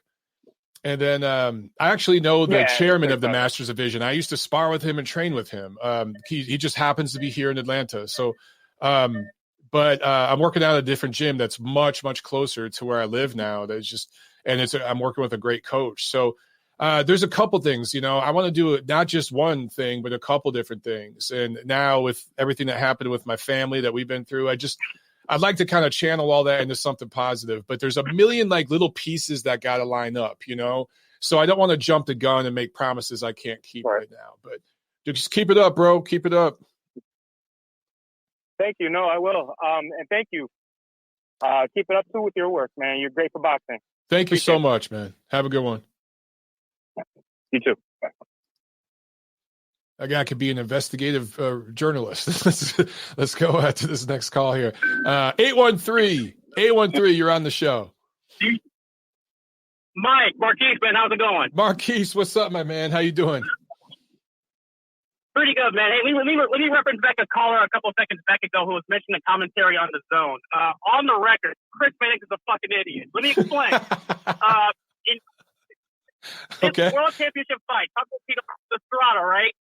And then I actually know the chairman of the Masters Division. I used to spar with him and train with him. He just happens to be here in Atlanta. So, but I'm working out at a different gym that's much, much closer to where I live now. I'm working with a great coach. So there's a couple things, I want to do not just one thing, but a couple different things. And now with everything that happened with my family that we've been through, I'd like to kind of channel all that into something positive, but there's a million little pieces that got to line up, So I don't want to jump the gun and make promises I can't keep right now, but just keep it up, bro. Keep it up. Thank you. No, I will. And thank you. Keep it up too with your work, man. You're great for boxing. Thank you so much, man. Have a good one. You too. Bye. A guy could be an investigative journalist. Let's go to this next call here. 813, you're on the show. Marquise, man, how's it going? Marquise, what's up, my man? How you doing? Pretty good, man. Hey, let me reference back a caller a couple of seconds back ago who was mentioning commentary on the zone. On the record, Chris Mannix is a fucking idiot. Let me explain. In this World Championship fight, Estrada, right?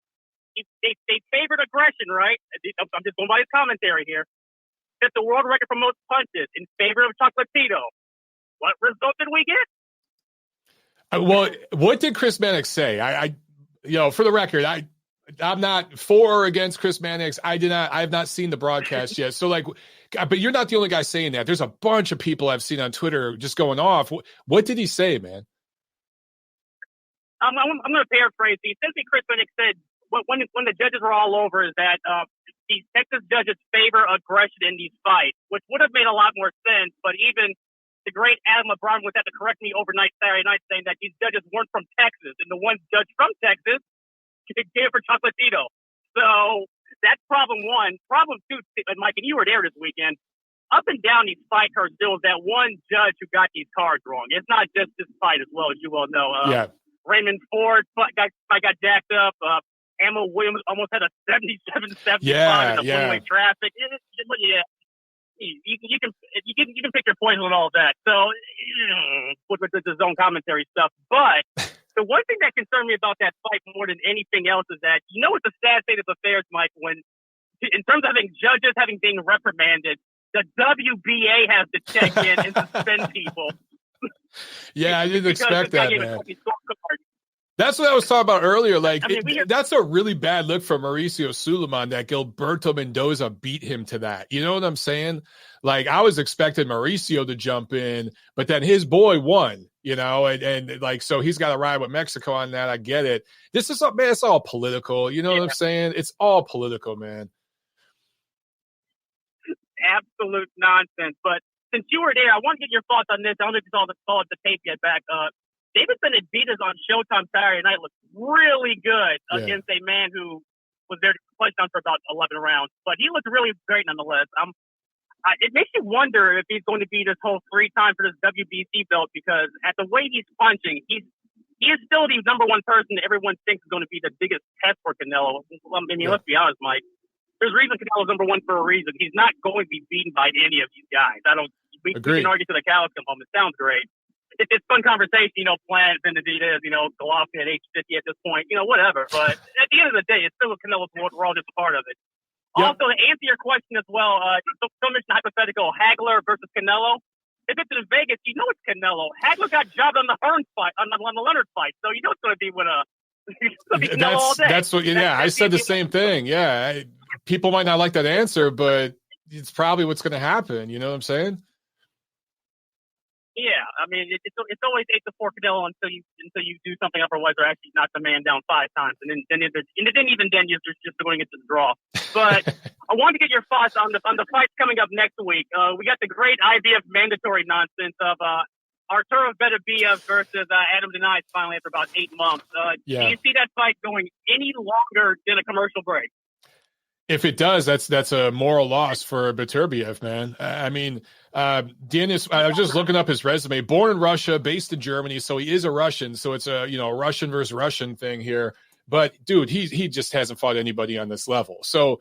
They favored aggression, right? I'm just going by his commentary here. Set the world record for most punches in favor of Chocolatito. What result did we get? Well, what did Chris Mannix say? I for the record, I'm not for or against Chris Mannix. I have not seen the broadcast yet. So but you're not the only guy saying that. There's a bunch of people I've seen on Twitter just going off. What did he say, man? I'm going to paraphrase. Essentially, Chris Mannix said when the judges were all over is that these Texas judges favor aggression in these fights, which would have made a lot more sense. But even the great Adam LeBron was had to correct me overnight Saturday night saying that these judges weren't from Texas, and the ones judged from Texas gave for Chocolatito. So that's problem one. Problem two, Mike, and you were there this weekend. Up and down these fight cards, there was that one judge who got these cards wrong. It's not just this fight as well, as you well know. Raymond Ford got jacked up. Ammo Williams almost had a 77-75 in the one-way traffic. You can pick your poison on all of that. So with the zone commentary stuff, but the one thing that concerned me about that fight more than anything else is that it's a sad state of affairs, Mike. When in terms of having judges being reprimanded, the WBA has to check in and suspend people. Yeah, I didn't expect that, man. That's what I was talking about earlier. That's a really bad look for Mauricio Suleiman that Gilberto Mendoza beat him to that. You know what I'm saying? I was expecting Mauricio to jump in, but then his boy won, so he's got to ride with Mexico on that. I get it. This is man, it's all political. You know what I'm saying? It's all political, man. Absolute nonsense. But since you were there, I want to get your thoughts on this. I don't know if you saw the tape yet back. David Benavidez on Showtime Saturday night looked really good against a man who was there to punch down for about 11 rounds. But he looked really great nonetheless. It makes you wonder if he's going to be this whole 3 time for this WBC belt, because at the way he's punching, he is still the number one person that everyone thinks is going to be the biggest test for Canelo. Let's be honest, Mike. There's a reason Canelo's number one for a reason. He's not going to be beaten by any of these guys. We can argue to the cows come home. It sounds great. It's fun conversation, Plant, Benavidez, Golovkin at age 50 at this point, whatever. But at the end of the day, it's still Canelo's world. We're all just a part of it. Yep. Also, to answer your question as well, so much hypothetical, Hagler versus Canelo. If it's in Vegas, it's Canelo. Hagler got jobbed on the Hearn fight, on the Leonard fight, so it's going to be with Canelo all day. That's what. Yeah, I said the same thing. Yeah, people might not like that answer, but it's probably what's going to happen. You know what I'm saying? Yeah, I mean, it's always 8-4 Canelo until you do something otherwise, or actually knock the man down 5 times, and then even then you're just going to get the draw. But I wanted to get your thoughts on the fights coming up next week. We got the great IBF mandatory nonsense of Arturo Beterbiev versus Adam Denies finally after about 8 months. Do you see that fight going any longer than a commercial break? If it does, that's a moral loss for Beterbiev, man. I mean, Denis, I was just looking up his resume. Born in Russia, based in Germany, so he is a Russian. So it's a Russian versus Russian thing here. But dude, he just hasn't fought anybody on this level. So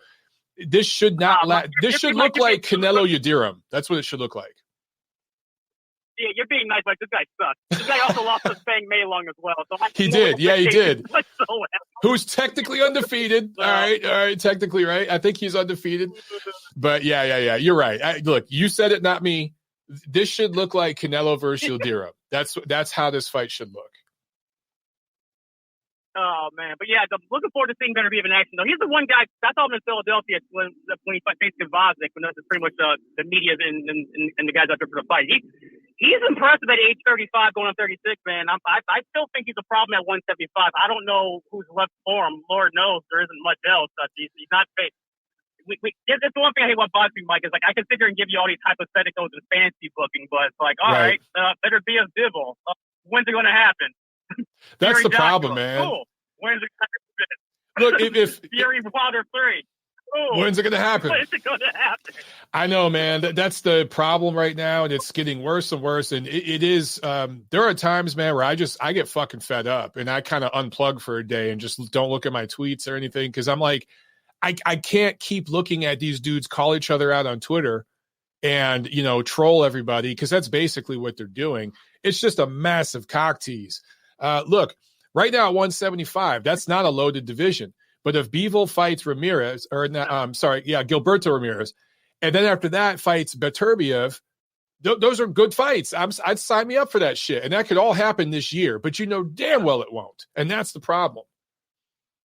this should not. This should look like Canelo Yildirim. That's what it should look like. Yeah, you're being nice, like this guy sucks. This guy also lost to Fang Meilong as well. So he did. Yeah, he did. Whatsoever. Who's technically undefeated. All right. Technically, right? I think he's undefeated. But yeah. You're right. Look, you said it, not me. This should look like Canelo versus Yildirim. That's how this fight should look. Oh, man. But, yeah, looking forward to seeing Beterbiev in action, though. He's the one guy, I saw him in Philadelphia when he faced Kovacic, when that's pretty much the media and the guys out there for the fight. He's impressive at age 35 going on 36, man. I still think he's a problem at 175. I don't know who's left for him. Lord knows there isn't much else. He's not fit. That's the one thing I hate about boxing, Mike, is like I can sit here and give you all these hypotheticals and fancy booking, but it's like, all right, Beterbiev Dibble. When's it going to happen? That's the problem, man. Cool. When's it Look, if Fury Wilder 3. Cool. When's it going to happen? When is it going to happen? I know, man. That's the problem right now, and it's getting worse and worse. And it is. There are times, man, where I get fucking fed up, and I kind of unplug for a day and just don't look at my tweets or anything because I'm like, I can't keep looking at these dudes call each other out on Twitter and troll everybody because that's basically what they're doing. It's just a massive cock tease. Look, right now at 175, that's not a loaded division. But if Bivol fights Ramirez, Gilberto Ramirez, and then after that fights Beterbiev, those are good fights. I'd sign me up for that shit. And that could all happen this year, but damn well it won't. And that's the problem.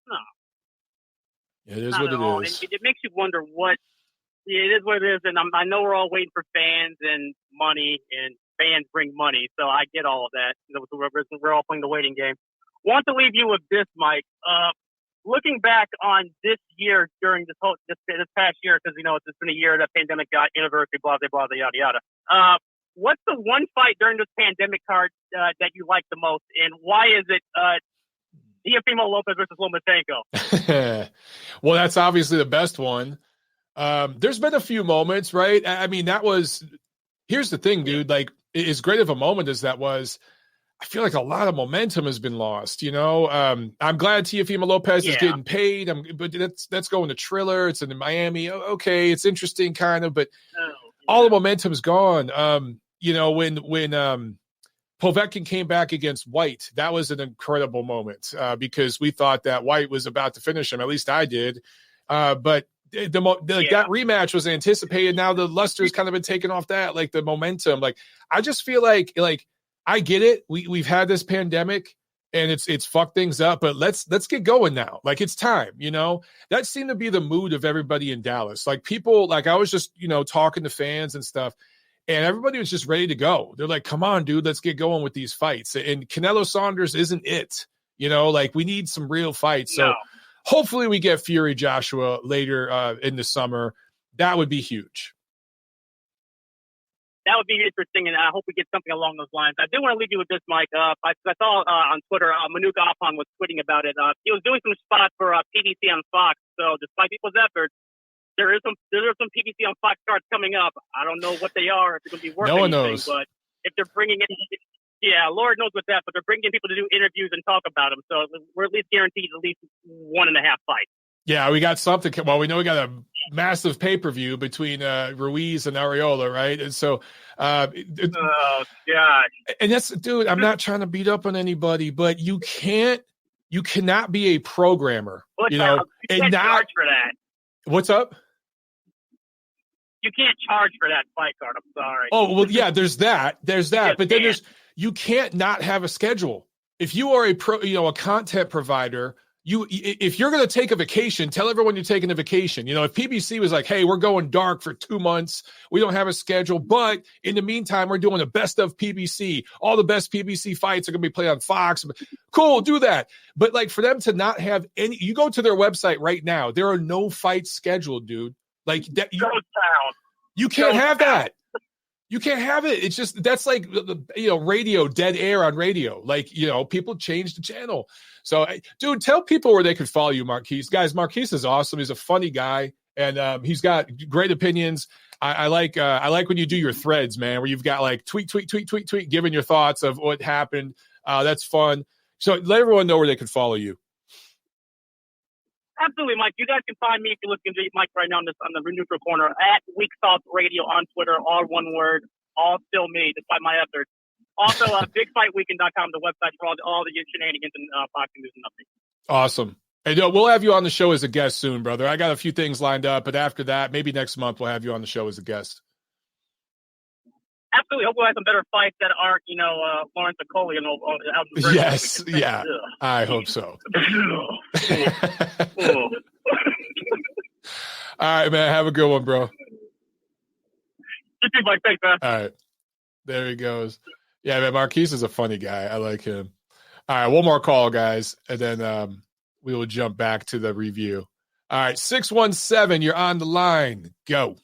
No. It is what it is. It makes you wonder it is what it is. And I know we're all waiting for fans and money, and fans bring money. So I get all of that. We're all playing the waiting game. Want to leave you with this, Mike. Looking back on this year during this past year, because it's been a year that pandemic got anniversary, blah blah blah, yada yada. What's the one fight during this pandemic card that you like the most, and why is it Teofimo Lopez versus Lomachenko? Well, that's obviously the best one. There's been a few moments, right? I mean, here's the thing, dude. Like, as great of a moment as that was, I feel like a lot of momentum has been lost, I'm glad Teofimo Lopez is getting paid. But that's going to Triller. It's in Miami. Okay, it's interesting kind of, but all the momentum's gone. When Povetkin came back against White, that was an incredible moment because we thought that White was about to finish him. At least I did. But that rematch was anticipated. Now the luster's kind of been taken off that, like the momentum. Like, I just feel like I get it. We've had this pandemic and it's fucked things up, but let's get going now. Like, it's time, that seemed to be the mood of everybody in Dallas. Like, people, like I was just, talking to fans and stuff, and everybody was just ready to go. They're like, come on, dude, let's get going with these fights. And Canelo Saunders isn't it, like we need some real fights. So hopefully we get Fury Joshua later in the summer. That would be huge. That would be interesting, and I hope we get something along those lines. I do want to leave you with this, Mike. I saw on Twitter, Manuk Alpan was tweeting about it. He was doing some spots for PBC on Fox. So despite people's efforts, there are some PBC on Fox cards coming up. I don't know what they are, if they're going to be worth anything. Knows. But if they're bringing in, Lord knows with that, but they're bringing in people to do interviews and talk about them. So we're at least guaranteed at least 1.5 fights. Yeah, we got something. Well, we know we got a massive pay-per-view between Ruiz and Areola, right? And so, God. And that's, dude, I'm not trying to beat up on anybody, but you cannot be a programmer, you can't charge for that. What's up? You can't charge for that fight card. I'm sorry. Oh, well, yeah, there's that. But then you can't not have a schedule. If you are a content provider, if you're going to take a vacation, tell everyone you're taking a vacation. If PBC was like, hey, we're going dark for 2 months, we don't have a schedule, but in the meantime, we're doing the best of PBC. All the best PBC fights are going to be played on Fox. Cool, do that. But like, for them to not have any, you go to their website right now, there are no fights scheduled, dude. Like that, you can't have that. You can't have it. It's just, that's like, radio, dead air on radio. Like, people change the channel. So, dude, tell people where they can follow you, Marquise. Guys, Marquise is awesome. He's a funny guy, and he's got great opinions. I like when you do your threads, man, where you've got like tweet, giving your thoughts of what happened. That's fun. So let everyone know where they can follow you. Absolutely, Mike. You guys can find me if you're listening to Mike right now on the Neutral Corner at Weak Sauce Radio on Twitter, all one word, all still me, despite my efforts. Also, BigFightWeekend.com, the website for all the shenanigans and boxing news and updates. Awesome. Hey, we'll have you on the show as a guest soon, brother. I got a few things lined up, but after that, maybe next month we'll have you on the show as a guest. Absolutely. Hope we'll have some better fights that aren't, Lawrence Okolie and Vergil. Yes. Yeah. I hope so. All right, man. Have a good one, bro. You too, Mike. Thanks, man. All right. There he goes. Yeah, man. Marquise is a funny guy. I like him. All right. One more call, guys. And then we will jump back to the review. All right. 617, you're on the line. Go.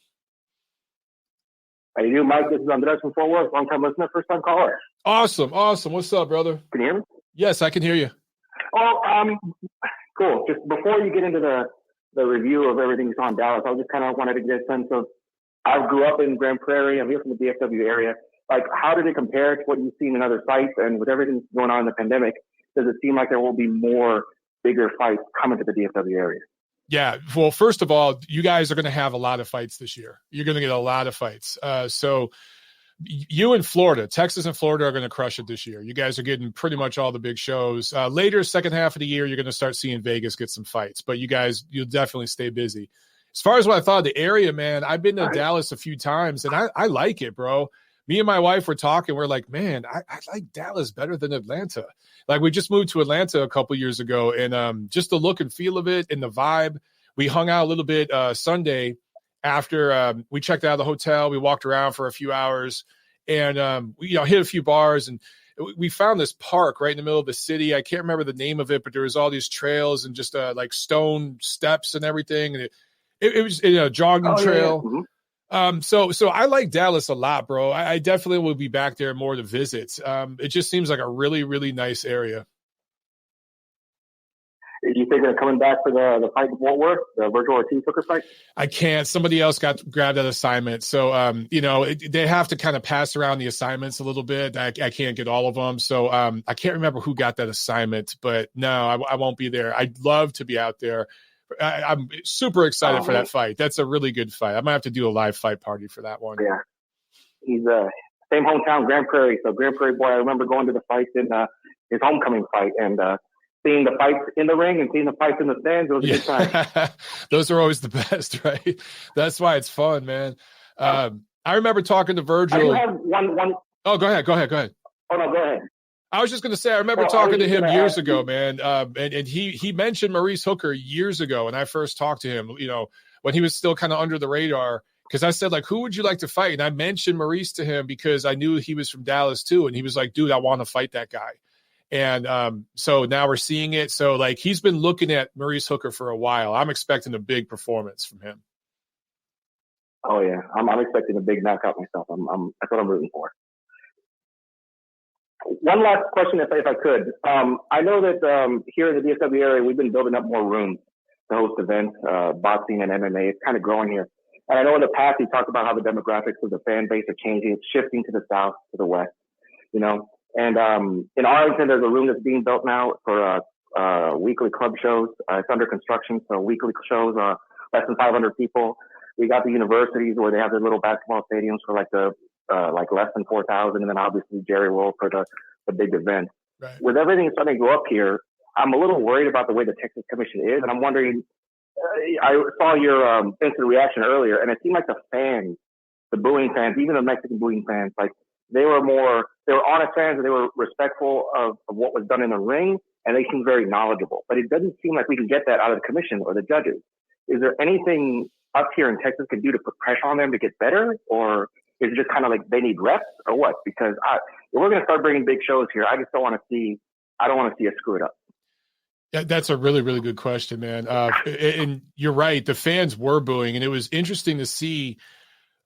How you doing, Mike? This is Andres from Fort Worth. Long-time listener, first-time caller. Awesome. What's up, brother? Can you hear me? Yes, I can hear you. Well, cool. Just before you get into the review of everything you saw in Dallas, I just kind of wanted to get a sense of, I grew up in Grand Prairie. I'm here from the DFW area. Like, how did it compare to what you've seen in other fights? And with everything going on in the pandemic, does it seem like there will be more bigger fights coming to the DFW area? Yeah. Well, first of all, you guys are going to have a lot of fights this year. You're going to get a lot of fights. So you and Florida, Texas and Florida are going to crush it this year. You guys are getting pretty much all the big shows. Later, second half of the year, you're going to start seeing Vegas get some fights. But you'll definitely stay busy. As far as what I thought of the area, man, I've been to Dallas a few times, and I like it, bro. Me and my wife were talking. We're like, man, I like Dallas better than Atlanta. Like, we just moved to Atlanta a couple years ago, and just the look and feel of it and the vibe. We hung out a little bit Sunday after we checked out of the hotel. We walked around for a few hours, and we hit a few bars, and we found this park right in the middle of the city. I can't remember the name of it, but there was all these trails and just like stone steps and everything, and it was a jogging trail. Yeah. Mm-hmm. So I like Dallas a lot, bro. I definitely will be back there more to visit. It just seems like a really, really nice area. Do you think they're coming back for the fight in Fort Worth, the Vergil Ortiz Sucre fight? I can't. Somebody else grabbed that assignment. So, they have to kind of pass around the assignments a little bit. I can't get all of them. So I can't remember who got that assignment, but no, I won't be there. I'd love to be out there. I'm super excited for that fight. That's a really good fight. I might have to do a live fight party for that one. Yeah. He's same hometown, Grand Prairie. So Grand Prairie boy, I remember going to the fights in his homecoming fight and seeing the fights in the ring and seeing the fights in the stands. It was a good time. Those are always the best, right? That's why it's fun, man. I remember talking to Vergil. I do have one. Oh, go ahead. Oh, no, go ahead. I was just going to say, I remember talking to him years ago, man. And he mentioned Maurice Hooker years ago when I first talked to him, when he was still kind of under the radar, because I said, like, who would you like to fight? And I mentioned Maurice to him because I knew he was from Dallas too. And he was like, dude, I want to fight that guy. And so now we're seeing it. So, like, he's been looking at Maurice Hooker for a while. I'm expecting a big performance from him. Oh, yeah. I'm expecting a big knockout myself. That's what I'm rooting for. One last question, if I could. I know that here in the DFW area, we've been building up more rooms to host events, boxing and MMA. It's kind of growing here. And I know in the past, you talked about how the demographics of the fan base are changing. It's shifting to the south, to the west, And in Arlington, there's a room that's being built now for weekly club shows. It's under construction, so weekly shows, less than 500 people. We got the universities where they have their little basketball stadiums for like less than 4,000, and then obviously Jerry World for the big event. Right. With everything starting to go up here, I'm a little worried about the way the Texas Commission is, and I'm wondering. I saw your instant reaction earlier, and it seemed like the fans, the booing fans, even the Mexican booing fans, like they were honest fans, and they were respectful of what was done in the ring, and they seemed very knowledgeable. But it doesn't seem like we can get that out of the commission or the judges. Is there anything up here in Texas can do to put pressure on them to get better, or is it just kind of like they need reps, or what? Because if we're going to start bringing big shows here, I just don't want to see us screw it up. Yeah, that's a really, really good question, man. And you're right. The fans were booing, and it was interesting to see.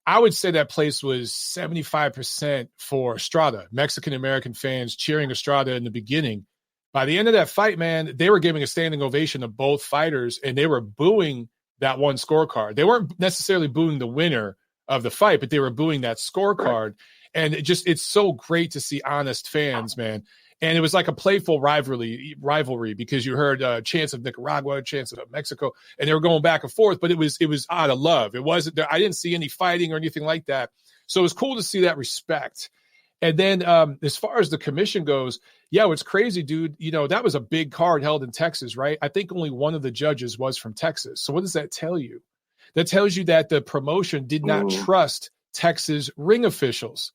I would say that place was 75% for Estrada, Mexican-American fans cheering Estrada in the beginning. By the end of that fight, man, they were giving a standing ovation to both fighters, and they were booing that one scorecard. They weren't necessarily booing the winner of the fight, but they were booing that scorecard. And it's so great to see honest fans, man. And it was like a playful rivalry because you heard chants of Nicaragua, chants of Mexico, and they were going back and forth, but it was out of love. It wasn't, I didn't see any fighting or anything like that. So it was cool to see that respect. And then as far as the commission goes, yeah, what's crazy, dude, that was a big card held in Texas, right? I think only one of the judges was from Texas. So what does that tell you? That tells you that the promotion did not trust Texas ring officials.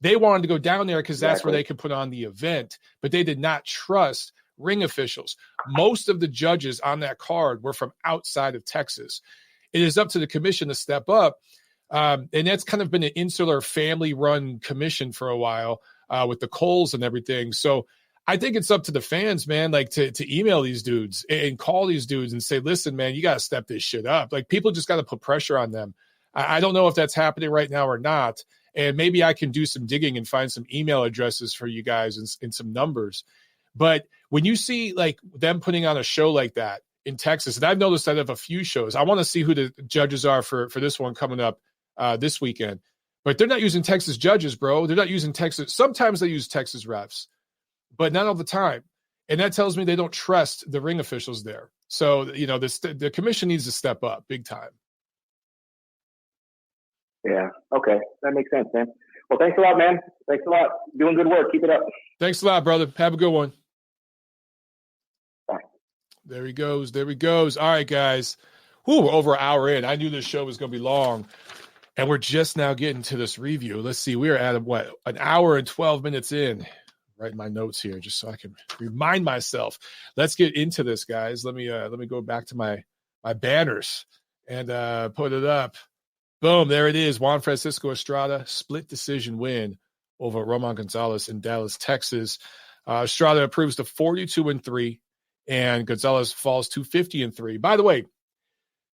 They wanted to go down there because that's where they could put on the event, but they did not trust ring officials. Most of the judges on that card were from outside of Texas. It is up to the commission to step up. And that's kind of been an insular family-run commission for a while with the Coles and everything. So I think it's up to the fans, man, like to email these dudes and call these dudes and say, listen, man, you got to step this shit up. Like people just got to put pressure on them. I don't know if that's happening right now or not. And maybe I can do some digging and find some email addresses for you guys and some numbers. But when you see like them putting on a show like that in Texas, and I've noticed that of a few shows, I want to see who the judges are for this one coming up this weekend. But they're not using Texas judges, bro. They're not using Texas. Sometimes they use Texas refs, but not all the time. And that tells me they don't trust the ring officials there. So, the commission needs to step up big time. Yeah. Okay. That makes sense, man. Well, thanks a lot, man. Thanks a lot. Doing good work. Keep it up. Thanks a lot, brother. Have a good one. Bye. There he goes. All right, guys. We're over an hour in. I knew this show was going to be long, and we're just now getting to this review. Let's see. We're at an hour and 12 minutes in. Writing my notes here just so I can remind myself. Let's get into this, guys. Let me go back to my banners and put it up. Boom, there it is. Juan Francisco Estrada, split decision win over Roman Gonzalez in Dallas, Texas. Estrada improves to 42-3, and Gonzalez falls to 50-3. By the way,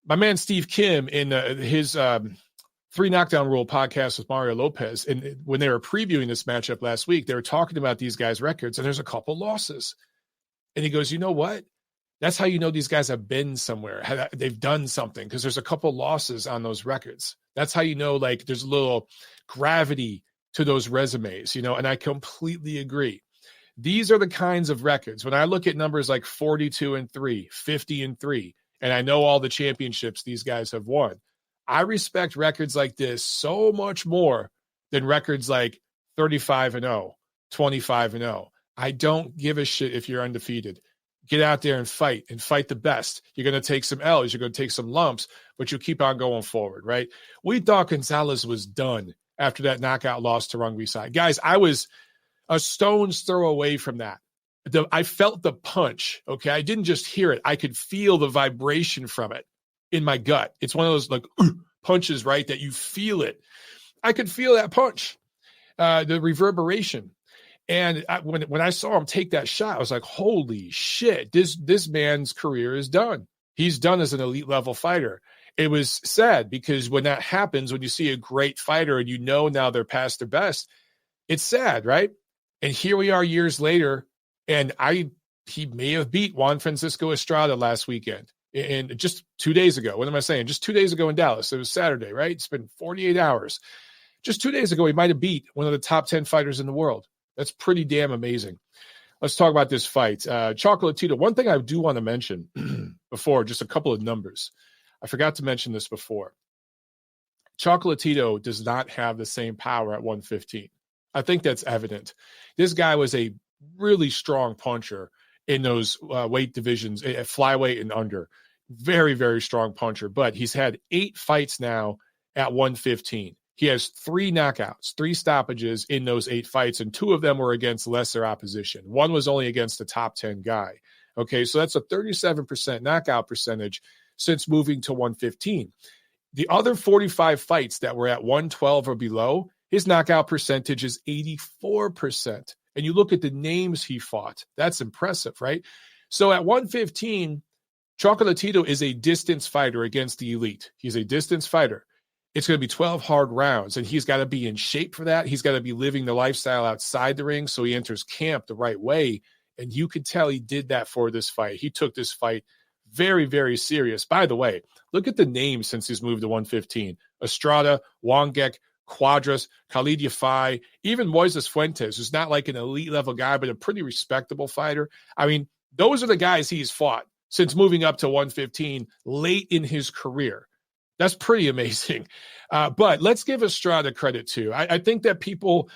my man Steve Kim in his 3 Knockdown Rule podcast with Mario Lopez, and when they were previewing this matchup last week, they were talking about these guys' records, and there's a couple losses. And he goes, you know what? That's how you know these guys have been somewhere. They've done something because there's a couple losses on those records. That's how you know, like, there's a little gravity to those resumes, and I completely agree. These are the kinds of records. When I look at numbers like 42-3, 50-3, and I know all the championships these guys have won, I respect records like this so much more than records like 35-0, 25-0. I don't give a shit if you're undefeated. Get out there and fight the best. You're going to take some L's. You're going to take some lumps, but you'll keep on going forward, right? We thought Gonzalez was done after that knockout loss to Rungvisai. Guys, I was a stone's throw away from that. I felt the punch, okay? I didn't just hear it. I could feel the vibration from it in my gut. It's one of those like punches, right, that you feel it. I could feel that punch, the reverberation. And when I saw him take that shot, I was like, holy shit, this man's career is done. He's done as an elite level fighter. It was sad because when that happens, when you see a great fighter and now they're past their best, it's sad, right? And here we are years later, and he may have beat Juan Francisco Estrada last weekend. And just 2 days ago, what am I saying? Just 2 days ago in Dallas. It was Saturday, right? It's been 48 hours. Just 2 days ago, he might have beat one of the top 10 fighters in the world. That's pretty damn amazing. Let's talk about this fight. Chocolatito, one thing I do want to mention before, just a couple of numbers. I forgot to mention this before. Chocolatito does not have the same power at 115. I think that's evident. This guy was a really strong puncher in those weight divisions, at flyweight and under. Very, very strong puncher. But he's had 8 fights now at 115. He has 3 knockouts, 3 stoppages in those 8 fights, and 2 of them were against lesser opposition. One was only against a top 10 guy. Okay, so that's a 37% knockout percentage since moving to 115. The other 45 fights that were at 112 or below, his knockout percentage is 84%. And you look at the names he fought, that's impressive, right? So at 115, Chocolatito is a distance fighter against the elite. He's a distance fighter. It's going to be 12 hard rounds, and he's got to be in shape for that. He's got to be living the lifestyle outside the ring so he enters camp the right way. And you could tell he did that for this fight. He took this fight very, very serious. By the way, look at the names since he's moved to 115. Estrada, Wangek, Quadras, Khalid Yafai, even Moises Fuentes, who's not like an elite level guy, but a pretty respectable fighter. I mean, those are the guys he's fought since moving up to 115 late in his career. That's pretty amazing. But let's give Estrada credit too. I think that people,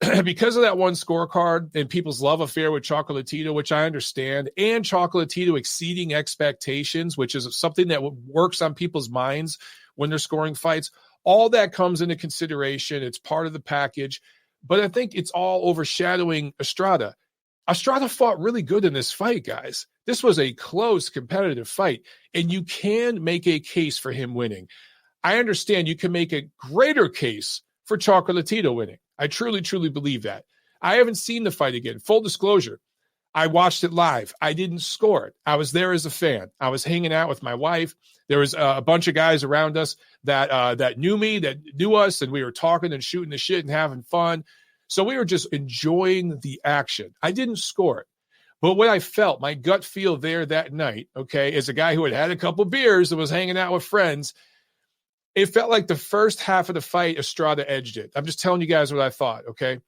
because of that one scorecard and people's love affair with Chocolatito, which I understand, and Chocolatito exceeding expectations, which is something that works on people's minds when they're scoring fights, all that comes into consideration. It's part of the package. But I think it's all overshadowing Estrada. Estrada fought really good in this fight, guys. This was a close, competitive fight, and you can make a case for him winning. I understand you can make a greater case for Chocolatito winning. I truly, truly believe that. I haven't seen the fight again. Full disclosure, I watched it live. I didn't score it. I was there as a fan. I was hanging out with my wife. There was a bunch of guys around us that knew me, that knew us, and we were talking and shooting the shit and having fun. So we were just enjoying the action. I didn't score it. But what I felt, my gut feel there that night, okay, as a guy who had had a couple beers and was hanging out with friends, it felt like the first half of the fight, Estrada edged it. I'm just telling you guys what I thought, okay?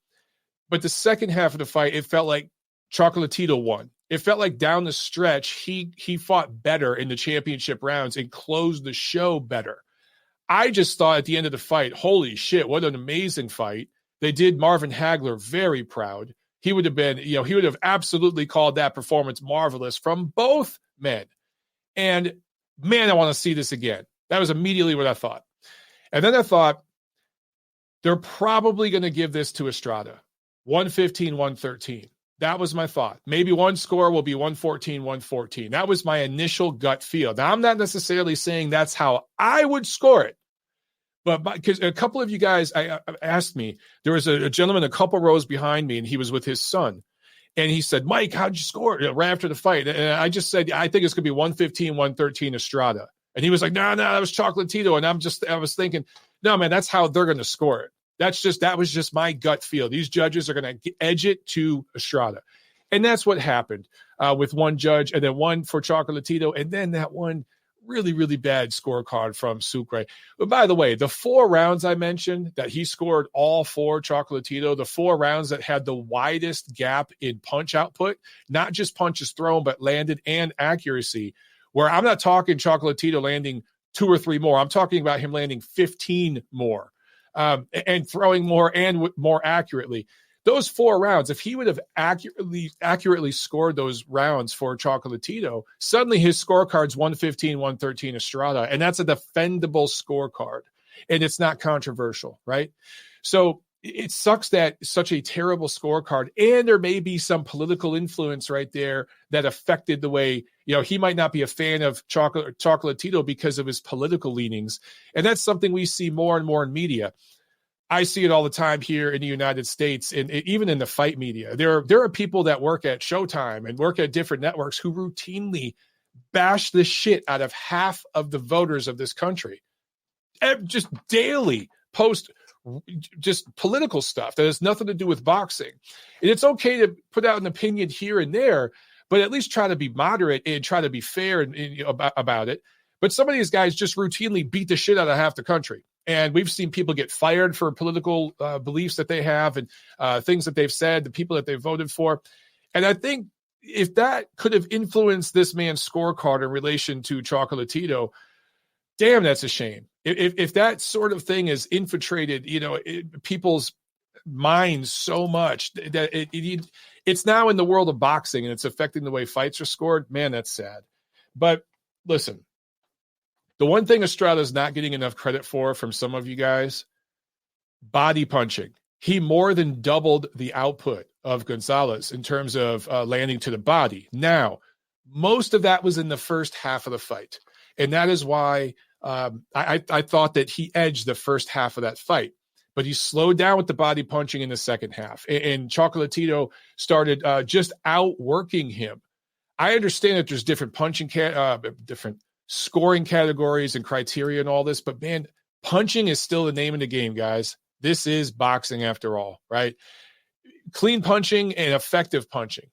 But the second half of the fight, it felt like Chocolatito won. It felt like down the stretch, he fought better in the championship rounds and closed the show better. I just thought at the end of the fight, holy shit, what an amazing fight. They did Marvin Hagler very proud. He would have been, he would have absolutely called that performance marvelous from both men. And man, I want to see this again. That was immediately what I thought. And then I thought, they're probably going to give this to Estrada. 115, 113. That was my thought. Maybe one score will be 114, 114. That was my initial gut feel. Now, I'm not necessarily saying that's how I would score it. But because a couple of you guys asked me, there was a gentleman a couple rows behind me, and he was with his son. And he said, Mike, how'd you score it right after the fight? And I just said, I think it's going to be 115, 113 Estrada. And he was like, no, that was Chocolatito. And I was thinking, no, man, that's how they're going to score it. That was just my gut feel. These judges are going to edge it to Estrada. And that's what happened with one judge, and then one for Chocolatito, and then that one really, really bad scorecard from Sucre. But by the way, the 4 rounds I mentioned that he scored all 4 Chocolatito, the 4 rounds that had the widest gap in punch output, not just punches thrown, but landed and accuracy, where I'm not talking Chocolatito landing 2 or 3 more. I'm talking about him landing 15 more and throwing more and more accurately. Those 4 rounds, if he would have accurately scored those rounds for Chocolatito, suddenly his scorecard's 115, 113 Estrada, and that's a defendable scorecard, and it's not controversial, right? So it sucks that such a terrible scorecard, and there may be some political influence right there that affected the way, he might not be a fan of Chocolatito because of his political leanings, and that's something we see more and more in media. I see it all the time here in the United States, and even in the fight media. There are people that work at Showtime and work at different networks who routinely bash the shit out of half of the voters of this country. Just daily post just political stuff that has nothing to do with boxing. And it's okay to put out an opinion here and there, but at least try to be moderate and try to be fair about it. But some of these guys just routinely beat the shit out of half the country. And we've seen people get fired for political beliefs that they have and things that they've said, the people that they voted for. And I think if that could have influenced this man's scorecard in relation to Chocolatito, damn, that's a shame. If that sort of thing is infiltrated, people's minds so much that it's now in the world of boxing and it's affecting the way fights are scored, man, that's sad. But listen, the one thing Estrada is not getting enough credit for from some of you guys, body punching. He more than doubled the output of Gonzalez in terms of landing to the body. Now, most of that was in the first half of the fight. And that is why I thought that he edged the first half of that fight. But he slowed down with the body punching in the second half. And Chocolatito started just outworking him. I understand that there's different different scoring categories and criteria and all this, but man, Punching is still the name of the game, guys. This is boxing after all, right? Clean punching and effective punching.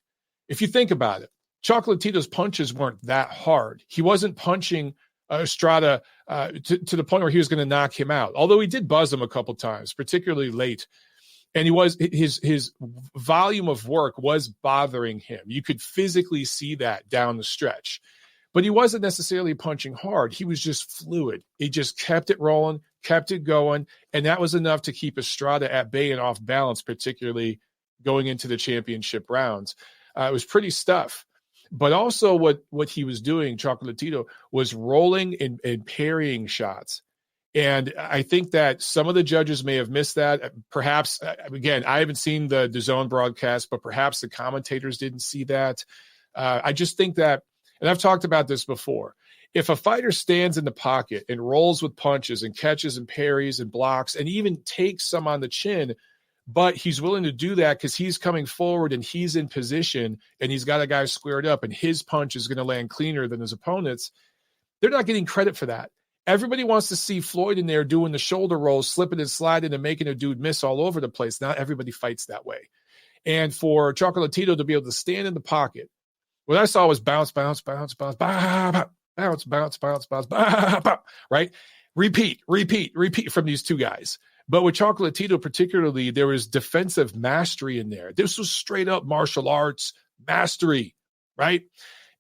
If you think about it, Chocolatito's punches weren't that hard. He wasn't punching Estrada to the point where he was going to knock him out, although he did buzz him a couple times, particularly late. And his volume of work was bothering him. You could physically see that down the stretch. But he wasn't necessarily punching hard. He was just fluid. He just kept it rolling, kept it going, and that was enough to keep Estrada at bay and off balance, particularly going into the championship rounds. It was pretty stuff. But also what he was doing, Chocolatito, was rolling and parrying shots. And I think that some of the judges may have missed that. Perhaps, again, I haven't seen the DAZN broadcast, but perhaps the commentators didn't see that. I just think that, and I've talked about this before, if a fighter stands in the pocket and rolls with punches and catches and parries and blocks and even takes some on the chin, but he's willing to do that because he's coming forward and he's in position and he's got a guy squared up and his punch is going to land cleaner than his opponent's, they're not getting credit for that. Everybody wants to see Floyd in there doing the shoulder rolls, slipping and sliding and making a dude miss all over the place. Not everybody fights that way. And for Chocolatito to be able to stand in the pocket, what I saw was bounce, bounce, bounce, bounce, bounce, bounce, bounce, bounce, bounce, bounce, right? Repeat from these two guys. But with Chocolatito particularly, there was defensive mastery in there. This was straight up martial arts mastery, right?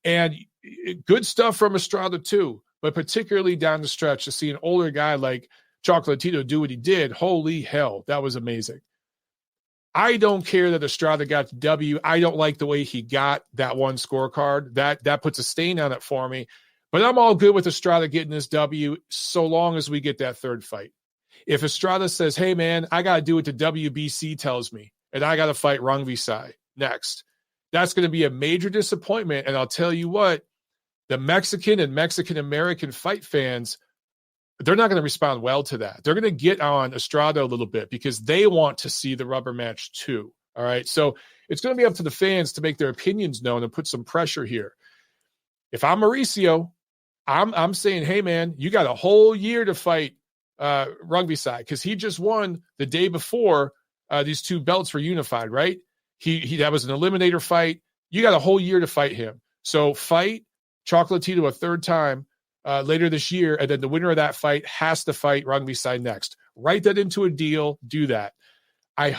And good stuff from Estrada too, but particularly down the stretch to see an older guy like Chocolatito do what he did. Holy hell, that was amazing. I don't care that Estrada got the W. I don't like the way he got that one scorecard. That puts a stain on it for me. But I'm all good with Estrada getting this W so long as we get that third fight. If Estrada says, hey, man, I got to do what the WBC tells me, and I got to fight Rungvisai next, that's going to be a major disappointment. And I'll tell you what, the Mexican and Mexican-American fight fans, they're not going to respond well to that. They're going to get on Estrada a little bit because they want to see the rubber match too. All right. So it's going to be up to the fans to make their opinions known and put some pressure here. If I'm Mauricio, I'm saying, hey, man, you got a whole year to fight Rungvisai because he just won the day before these two belts were unified, right? He that was an eliminator fight. You got a whole year to fight him. So fight Chocolatito a third time later this year, and then the winner of that fight has to fight Rungvisai next. Write that into a deal. Do that. I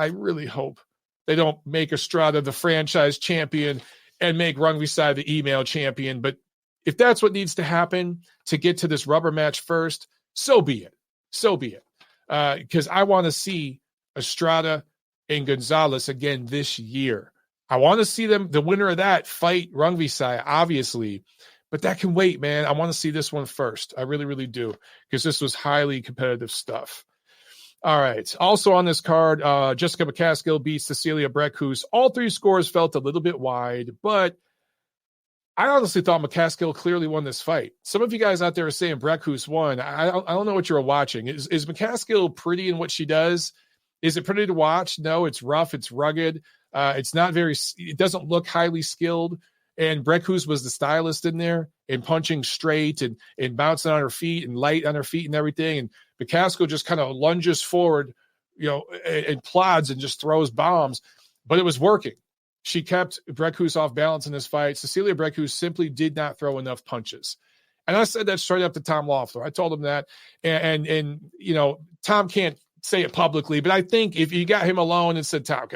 really hope they don't make Estrada the franchise champion and make Rungvisai the email champion. But if that's what needs to happen to get to this rubber match first, so be it. So be it. Because I want to see Estrada and Gonzalez again this year. I want to see them, the winner of that, fight Rungvisai, obviously. But that can wait, man. I want to see this one first. I really, really do. Because this was highly competitive stuff. All right. Also on this card, Jessica McCaskill beats Cecilia Brækhus. All three scores felt a little bit wide, but I honestly thought McCaskill clearly won this fight. Some of you guys out there are saying Brækhus won. I don't know what you're watching. Is McCaskill pretty in what she does? Is it pretty to watch? No, it's rough. It's rugged. It's not it doesn't look highly skilled. And Brækhus was the stylist in there and punching straight and bouncing on her feet and light on her feet and everything. And McCaskill just kind of lunges forward, and plods and just throws bombs. But it was working. She kept Brækhus off balance in this fight. Cecilia Brækhus simply did not throw enough punches. And I said that straight up to Tom Loeffler. I told him that. And Tom can't say it publicly, but I think if you got him alone and said, Tom,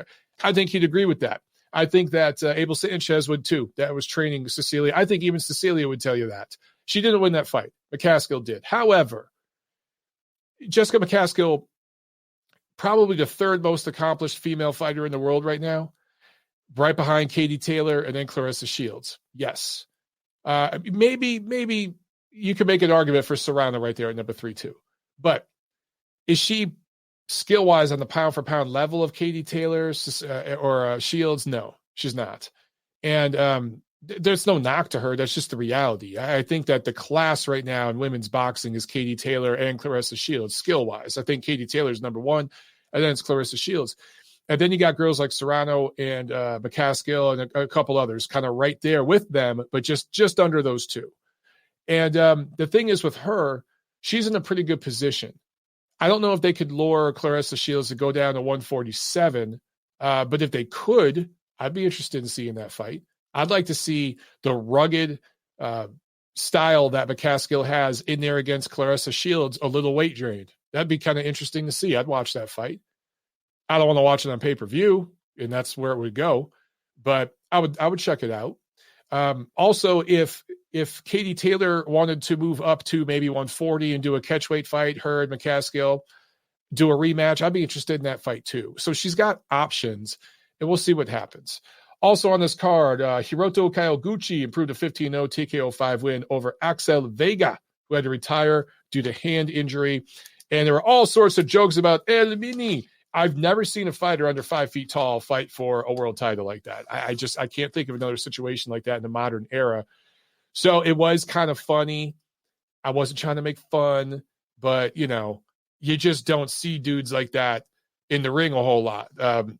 I think he'd agree with that. I think that Abel Sanchez would too, that was training Cecilia. I think even Cecilia would tell you that. She didn't win that fight. McCaskill did. However, Jessica McCaskill, probably the third most accomplished female fighter in the world right now, right behind Katie Taylor and then Clarissa Shields. Yes. Maybe you can make an argument for Serrano right there at number 3 too. But is she skill-wise on the pound-for-pound level of Katie Taylor or Shields? No, she's not. And there's no knock to her. That's just the reality. I think that the class right now in women's boxing is Katie Taylor and Clarissa Shields, skill-wise. I think Katie Taylor is number 1, and then it's Clarissa Shields. And then you got girls like Serrano and McCaskill and a couple others kind of right there with them, but just under those two. And the thing is with her, she's in a pretty good position. I don't know if they could lure Claressa Shields to go down to 147, but if they could, I'd be interested in seeing that fight. I'd like to see the rugged style that McCaskill has in there against Claressa Shields, a little weight drained. That'd be kind of interesting to see. I'd watch that fight. I don't want to watch it on pay-per-view, and that's where it would go, but I would check it out. Also, if Katie Taylor wanted to move up to maybe 140 and do a catchweight fight, her and McCaskill do a rematch, I'd be interested in that fight too. So she's got options, and we'll see what happens. Also on this card, Hiroto Kaioguchi improved a 15-0 TKO 5 win over Axel Vega, who had to retire due to hand injury. And there were all sorts of jokes about El Mini. I've never seen a fighter under 5 feet tall fight for a world title like that. I can't think of another situation like that in the modern era. So it was kind of funny. I wasn't trying to make fun, but you just don't see dudes like that in the ring a whole lot.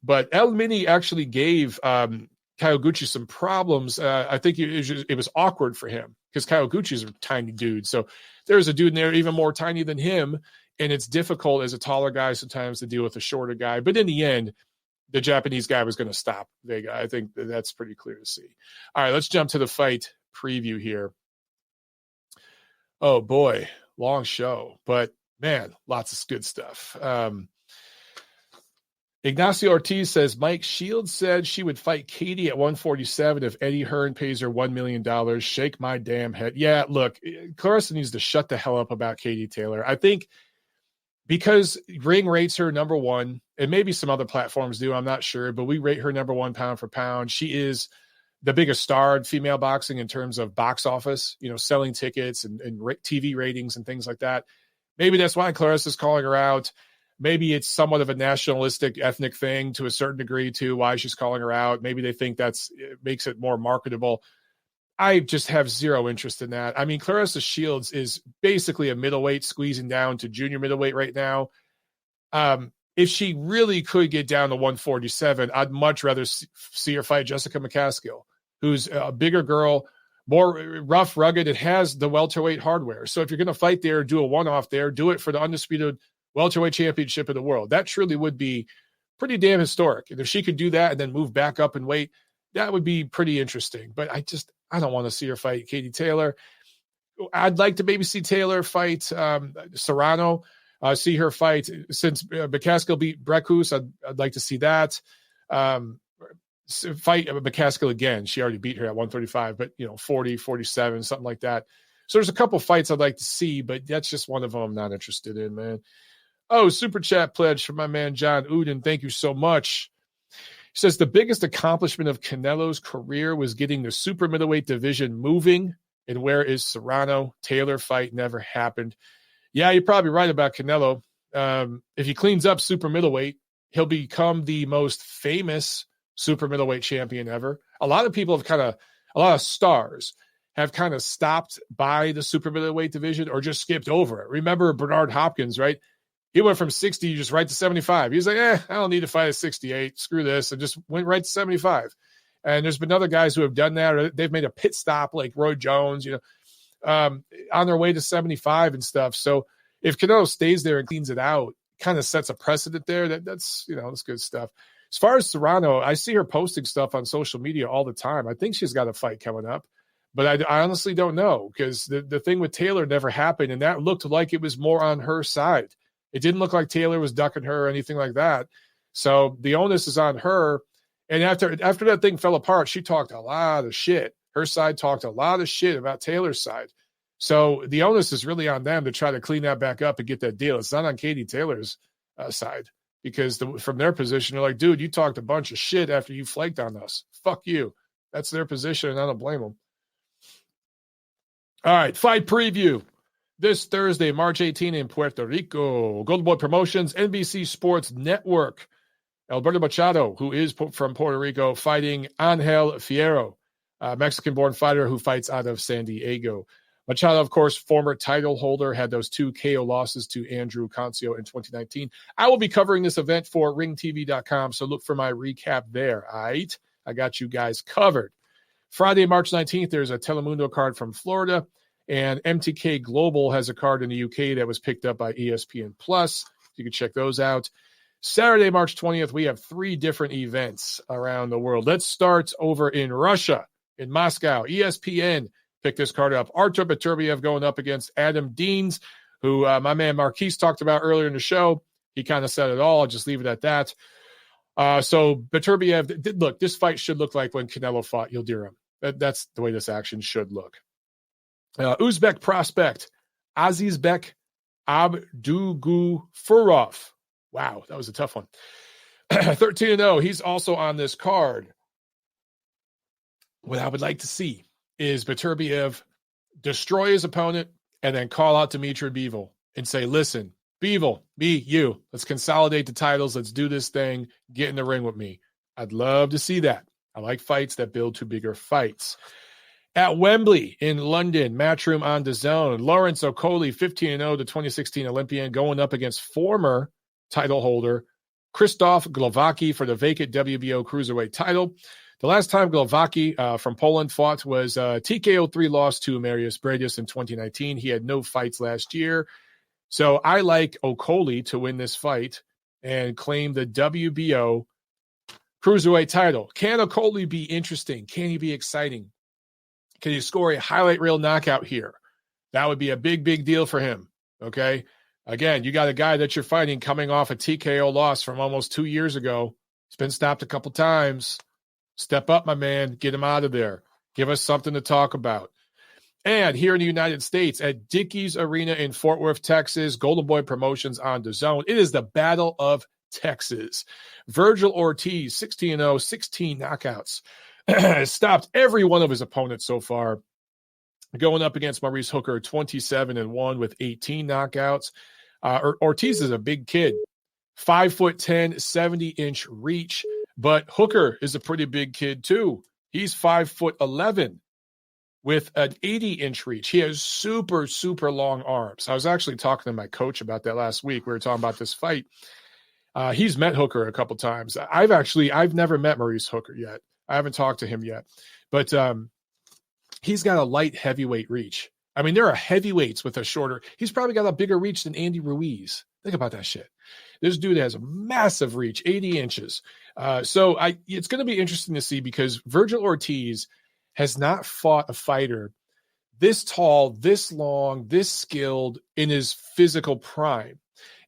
But El Mini actually gave Kaioguchi some problems. I think it was awkward for him because Kaioguchi's a tiny dude. So there's a dude in there even more tiny than him. And it's difficult as a taller guy sometimes to deal with a shorter guy. But in the end, the Japanese guy was going to stop Vega. I think that's pretty clear to see. All right, let's jump to the fight preview here. Oh, boy, long show. But, man, lots of good stuff. Ignacio Ortiz says, Mike, Shields said she would fight Katie at 147 if Eddie Hearn pays her $1 million. Shake my damn head. Yeah, look, Claressa needs to shut the hell up about Katie Taylor. I think because Ring rates her number one, and maybe some other platforms do, I'm not sure, but we rate her number one pound for pound. She is the biggest star in female boxing in terms of box office, selling tickets and TV ratings and things like that. Maybe that's why Claressa is calling her out. Maybe it's somewhat of a nationalistic, ethnic thing to a certain degree too, why she's calling her out. Maybe they think it makes it more marketable. I just have zero interest in that. I mean, Claressa Shields is basically a middleweight squeezing down to junior middleweight right now. If she really could get down to 147, I'd much rather see her fight Jessica McCaskill, who's a bigger girl, more rough, rugged, and has the welterweight hardware. So if you're going to fight there, do a one-off there, do it for the undisputed welterweight championship of the world. That truly would be pretty damn historic. And if she could do that and then move back up in weight, that would be pretty interesting. But I don't want to see her fight Katie Taylor. I'd like to maybe see Taylor fight Serrano, see her fight since McCaskill beat Breckhus. I'd like to see that. Fight McCaskill again. She already beat her at 135, but 40, 47, something like that. So there's a couple fights I'd like to see, but that's just one of them I'm not interested in, man. Oh, super chat pledge from my man John Uden. Thank you so much. He says the biggest accomplishment of Canelo's career was getting the super middleweight division moving. And where is Serrano? Taylor fight never happened. Yeah, you're probably right about Canelo. If he cleans up super middleweight, he'll become the most famous super middleweight champion ever. A lot of stars have kind of stopped by the super middleweight division or just skipped over it. Remember Bernard Hopkins, right? He went from 60 just right to 75. He was like, I don't need to fight at 68. Screw this. And just went right to 75. And there's been other guys who have done that, or they've made a pit stop like Roy Jones, on their way to 75 and stuff. So if Canelo stays there and cleans it out, kind of sets a precedent there. That's good stuff. As far as Serrano, I see her posting stuff on social media all the time. I think she's got a fight coming up, but I honestly don't know because the thing with Taylor never happened, and that looked like it was more on her side. It didn't look like Taylor was ducking her or anything like that. So the onus is on her. And after that thing fell apart, she talked a lot of shit. Her side talked a lot of shit about Taylor's side. So the onus is really on them to try to clean that back up and get that deal. It's not on Katie Taylor's side because from their position, they're like, dude, you talked a bunch of shit after you flaked on us. Fuck you. That's their position, and I don't blame them. All right, fight preview. This Thursday, March 18 in Puerto Rico. Golden Boy Promotions, NBC Sports Network. Alberto Machado, who is from Puerto Rico, fighting Angel Fierro, a Mexican-born fighter who fights out of San Diego. Machado, of course, former title holder, had those 2 KO losses to Andrew Cancio in 2019. I will be covering this event for ringtv.com, so look for my recap there, all right? I got you guys covered. Friday, March 19th, there's a Telemundo card from Florida. And MTK Global has a card in the UK that was picked up by ESPN Plus. You can check those out. Saturday, March 20th, we have 3 different events around the world. Let's start over in Russia, in Moscow. ESPN picked this card up. Artur Beterbiev going up against Adam Deans, who my man Maurice talked about earlier in the show. He kind of said it all. I'll just leave it at that. So Beterbiev, look, this fight should look like when Canelo fought Yildirim. That's the way this action should look. Uzbek prospect Azizbek Abdugufurov. Wow, that was a tough one. 13-0. He's also on this card. What I would like to see is Beterbiev destroy his opponent and then call out Dimitri Bivol and say, listen, Bivol, me, you, let's consolidate the titles. Let's do this thing. Get in the ring with me. I'd love to see that. I like fights that build to bigger fights. At Wembley in London, Matchroom on DAZN, Lawrence Okoli, 15-0, the 2016 Olympian, going up against former title holder Krzysztof Glowacki for the vacant WBO cruiserweight title. The last time Glowacki from Poland fought was a TKO3 loss to Mariusz Bredius in 2019. He had no fights last year. So I like Okoli to win this fight and claim the WBO cruiserweight title. Can Okoli be interesting? Can he be exciting? Can he score a highlight reel knockout here? That would be a big, big deal for him. Okay. Again, you got a guy that you're fighting coming off a TKO loss from almost 2 years ago. He's been stopped a couple times. Step up, my man. Get him out of there. Give us something to talk about. And here in the United States at Dickies Arena in Fort Worth, Texas, Golden Boy Promotions on DAZN. It is the Battle of Texas. Vergil Ortiz, 16-0, 16 knockouts. Has stopped every one of his opponents so far. Going up against Maurice Hooker, 27-1 with 18 knockouts. Ortiz is a big kid, 5'10", 70-inch reach. But Hooker is a pretty big kid too. He's 5'11" with an 80-inch reach. He has super, super long arms. I was actually talking to my coach about that last week. We were talking about this fight. He's met Hooker a couple times. I've never met Maurice Hooker yet. I haven't talked to him yet, but he's got a light heavyweight reach. I mean, there are heavyweights with a shorter. He's probably got a bigger reach than Andy Ruiz. Think about that shit. This dude has a massive reach, 80 inches. So it's going to be interesting to see because Vergil Ortiz has not fought a fighter this tall, this long, this skilled in his physical prime.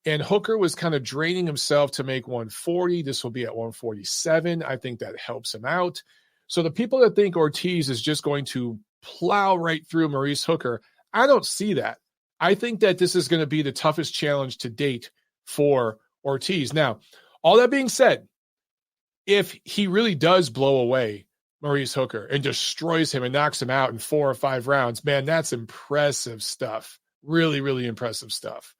And Hooker was kind of draining himself to make 140. This will be at 147. I think that helps him out. So the people that think Ortiz is just going to plow right through Maurice Hooker, I don't see that. I think that this is going to be the toughest challenge to date for Ortiz. Now, all that being said, if he really does blow away Maurice Hooker and destroys him and knocks him out in 4 or 5 rounds, man, that's impressive stuff. Really, really impressive stuff.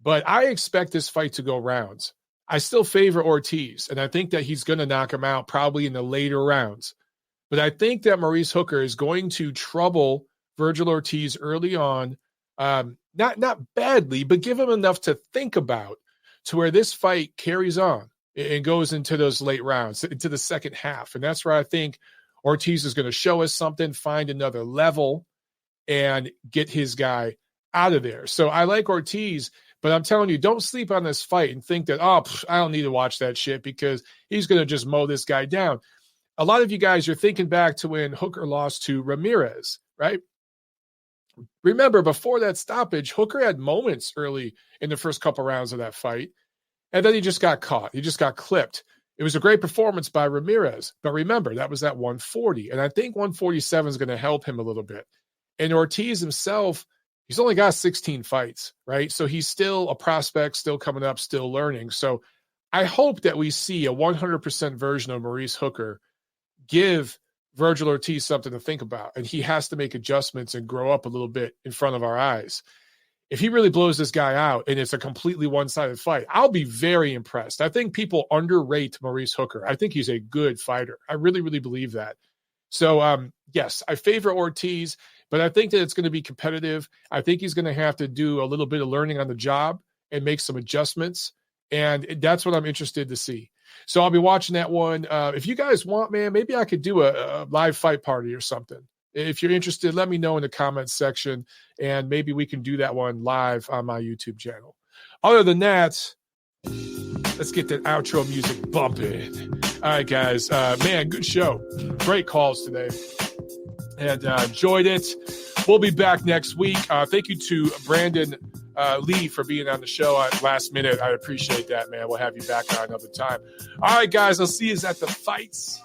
But I expect this fight to go rounds. I still favor Ortiz, and I think that he's going to knock him out probably in the later rounds. But I think that Maurice Hooker is going to trouble Vergil Ortiz early on, not badly, but give him enough to think about to where this fight carries on and goes into those late rounds, into the second half. And that's where I think Ortiz is going to show us something, find another level, and get his guy out of there. So I like Ortiz, but I'm telling you, don't sleep on this fight and think that, I don't need to watch that shit because he's going to just mow this guy down. A lot of you guys are thinking back to when Hooker lost to Ramirez, right? Remember, before that stoppage, Hooker had moments early in the first couple rounds of that fight, and then he just got caught. He just got clipped. It was a great performance by Ramirez, but remember, that was at 140, and I think 147 is going to help him a little bit. And Ortiz himself, he's only got 16 fights, right? So he's still a prospect, still coming up, still learning. So I hope that we see a 100% version of Maurice Hooker give Vergil Ortiz something to think about, and he has to make adjustments and grow up a little bit in front of our eyes. If he really blows this guy out and it's a completely one-sided fight, I'll be very impressed. I think people underrate Maurice Hooker. I think he's a good fighter. I really, really believe that. So, yes, I favor Ortiz, but I think that it's going to be competitive. I think he's going to have to do a little bit of learning on the job and make some adjustments, and that's what I'm interested to see. So I'll be watching that one. If you guys want, man, maybe I could do a live fight party or something If you're interested, let me know in the comments section, and maybe we can do that one live on my YouTube channel. Other than that, let's get that outro music bumping. All right, guys. Man, good show. Great calls today. And enjoyed it. We'll be back next week. Thank you to Brandon Lee for being on the show at last minute. I appreciate that, man. We'll have you back on another time. All right, guys. I'll see you at the fights.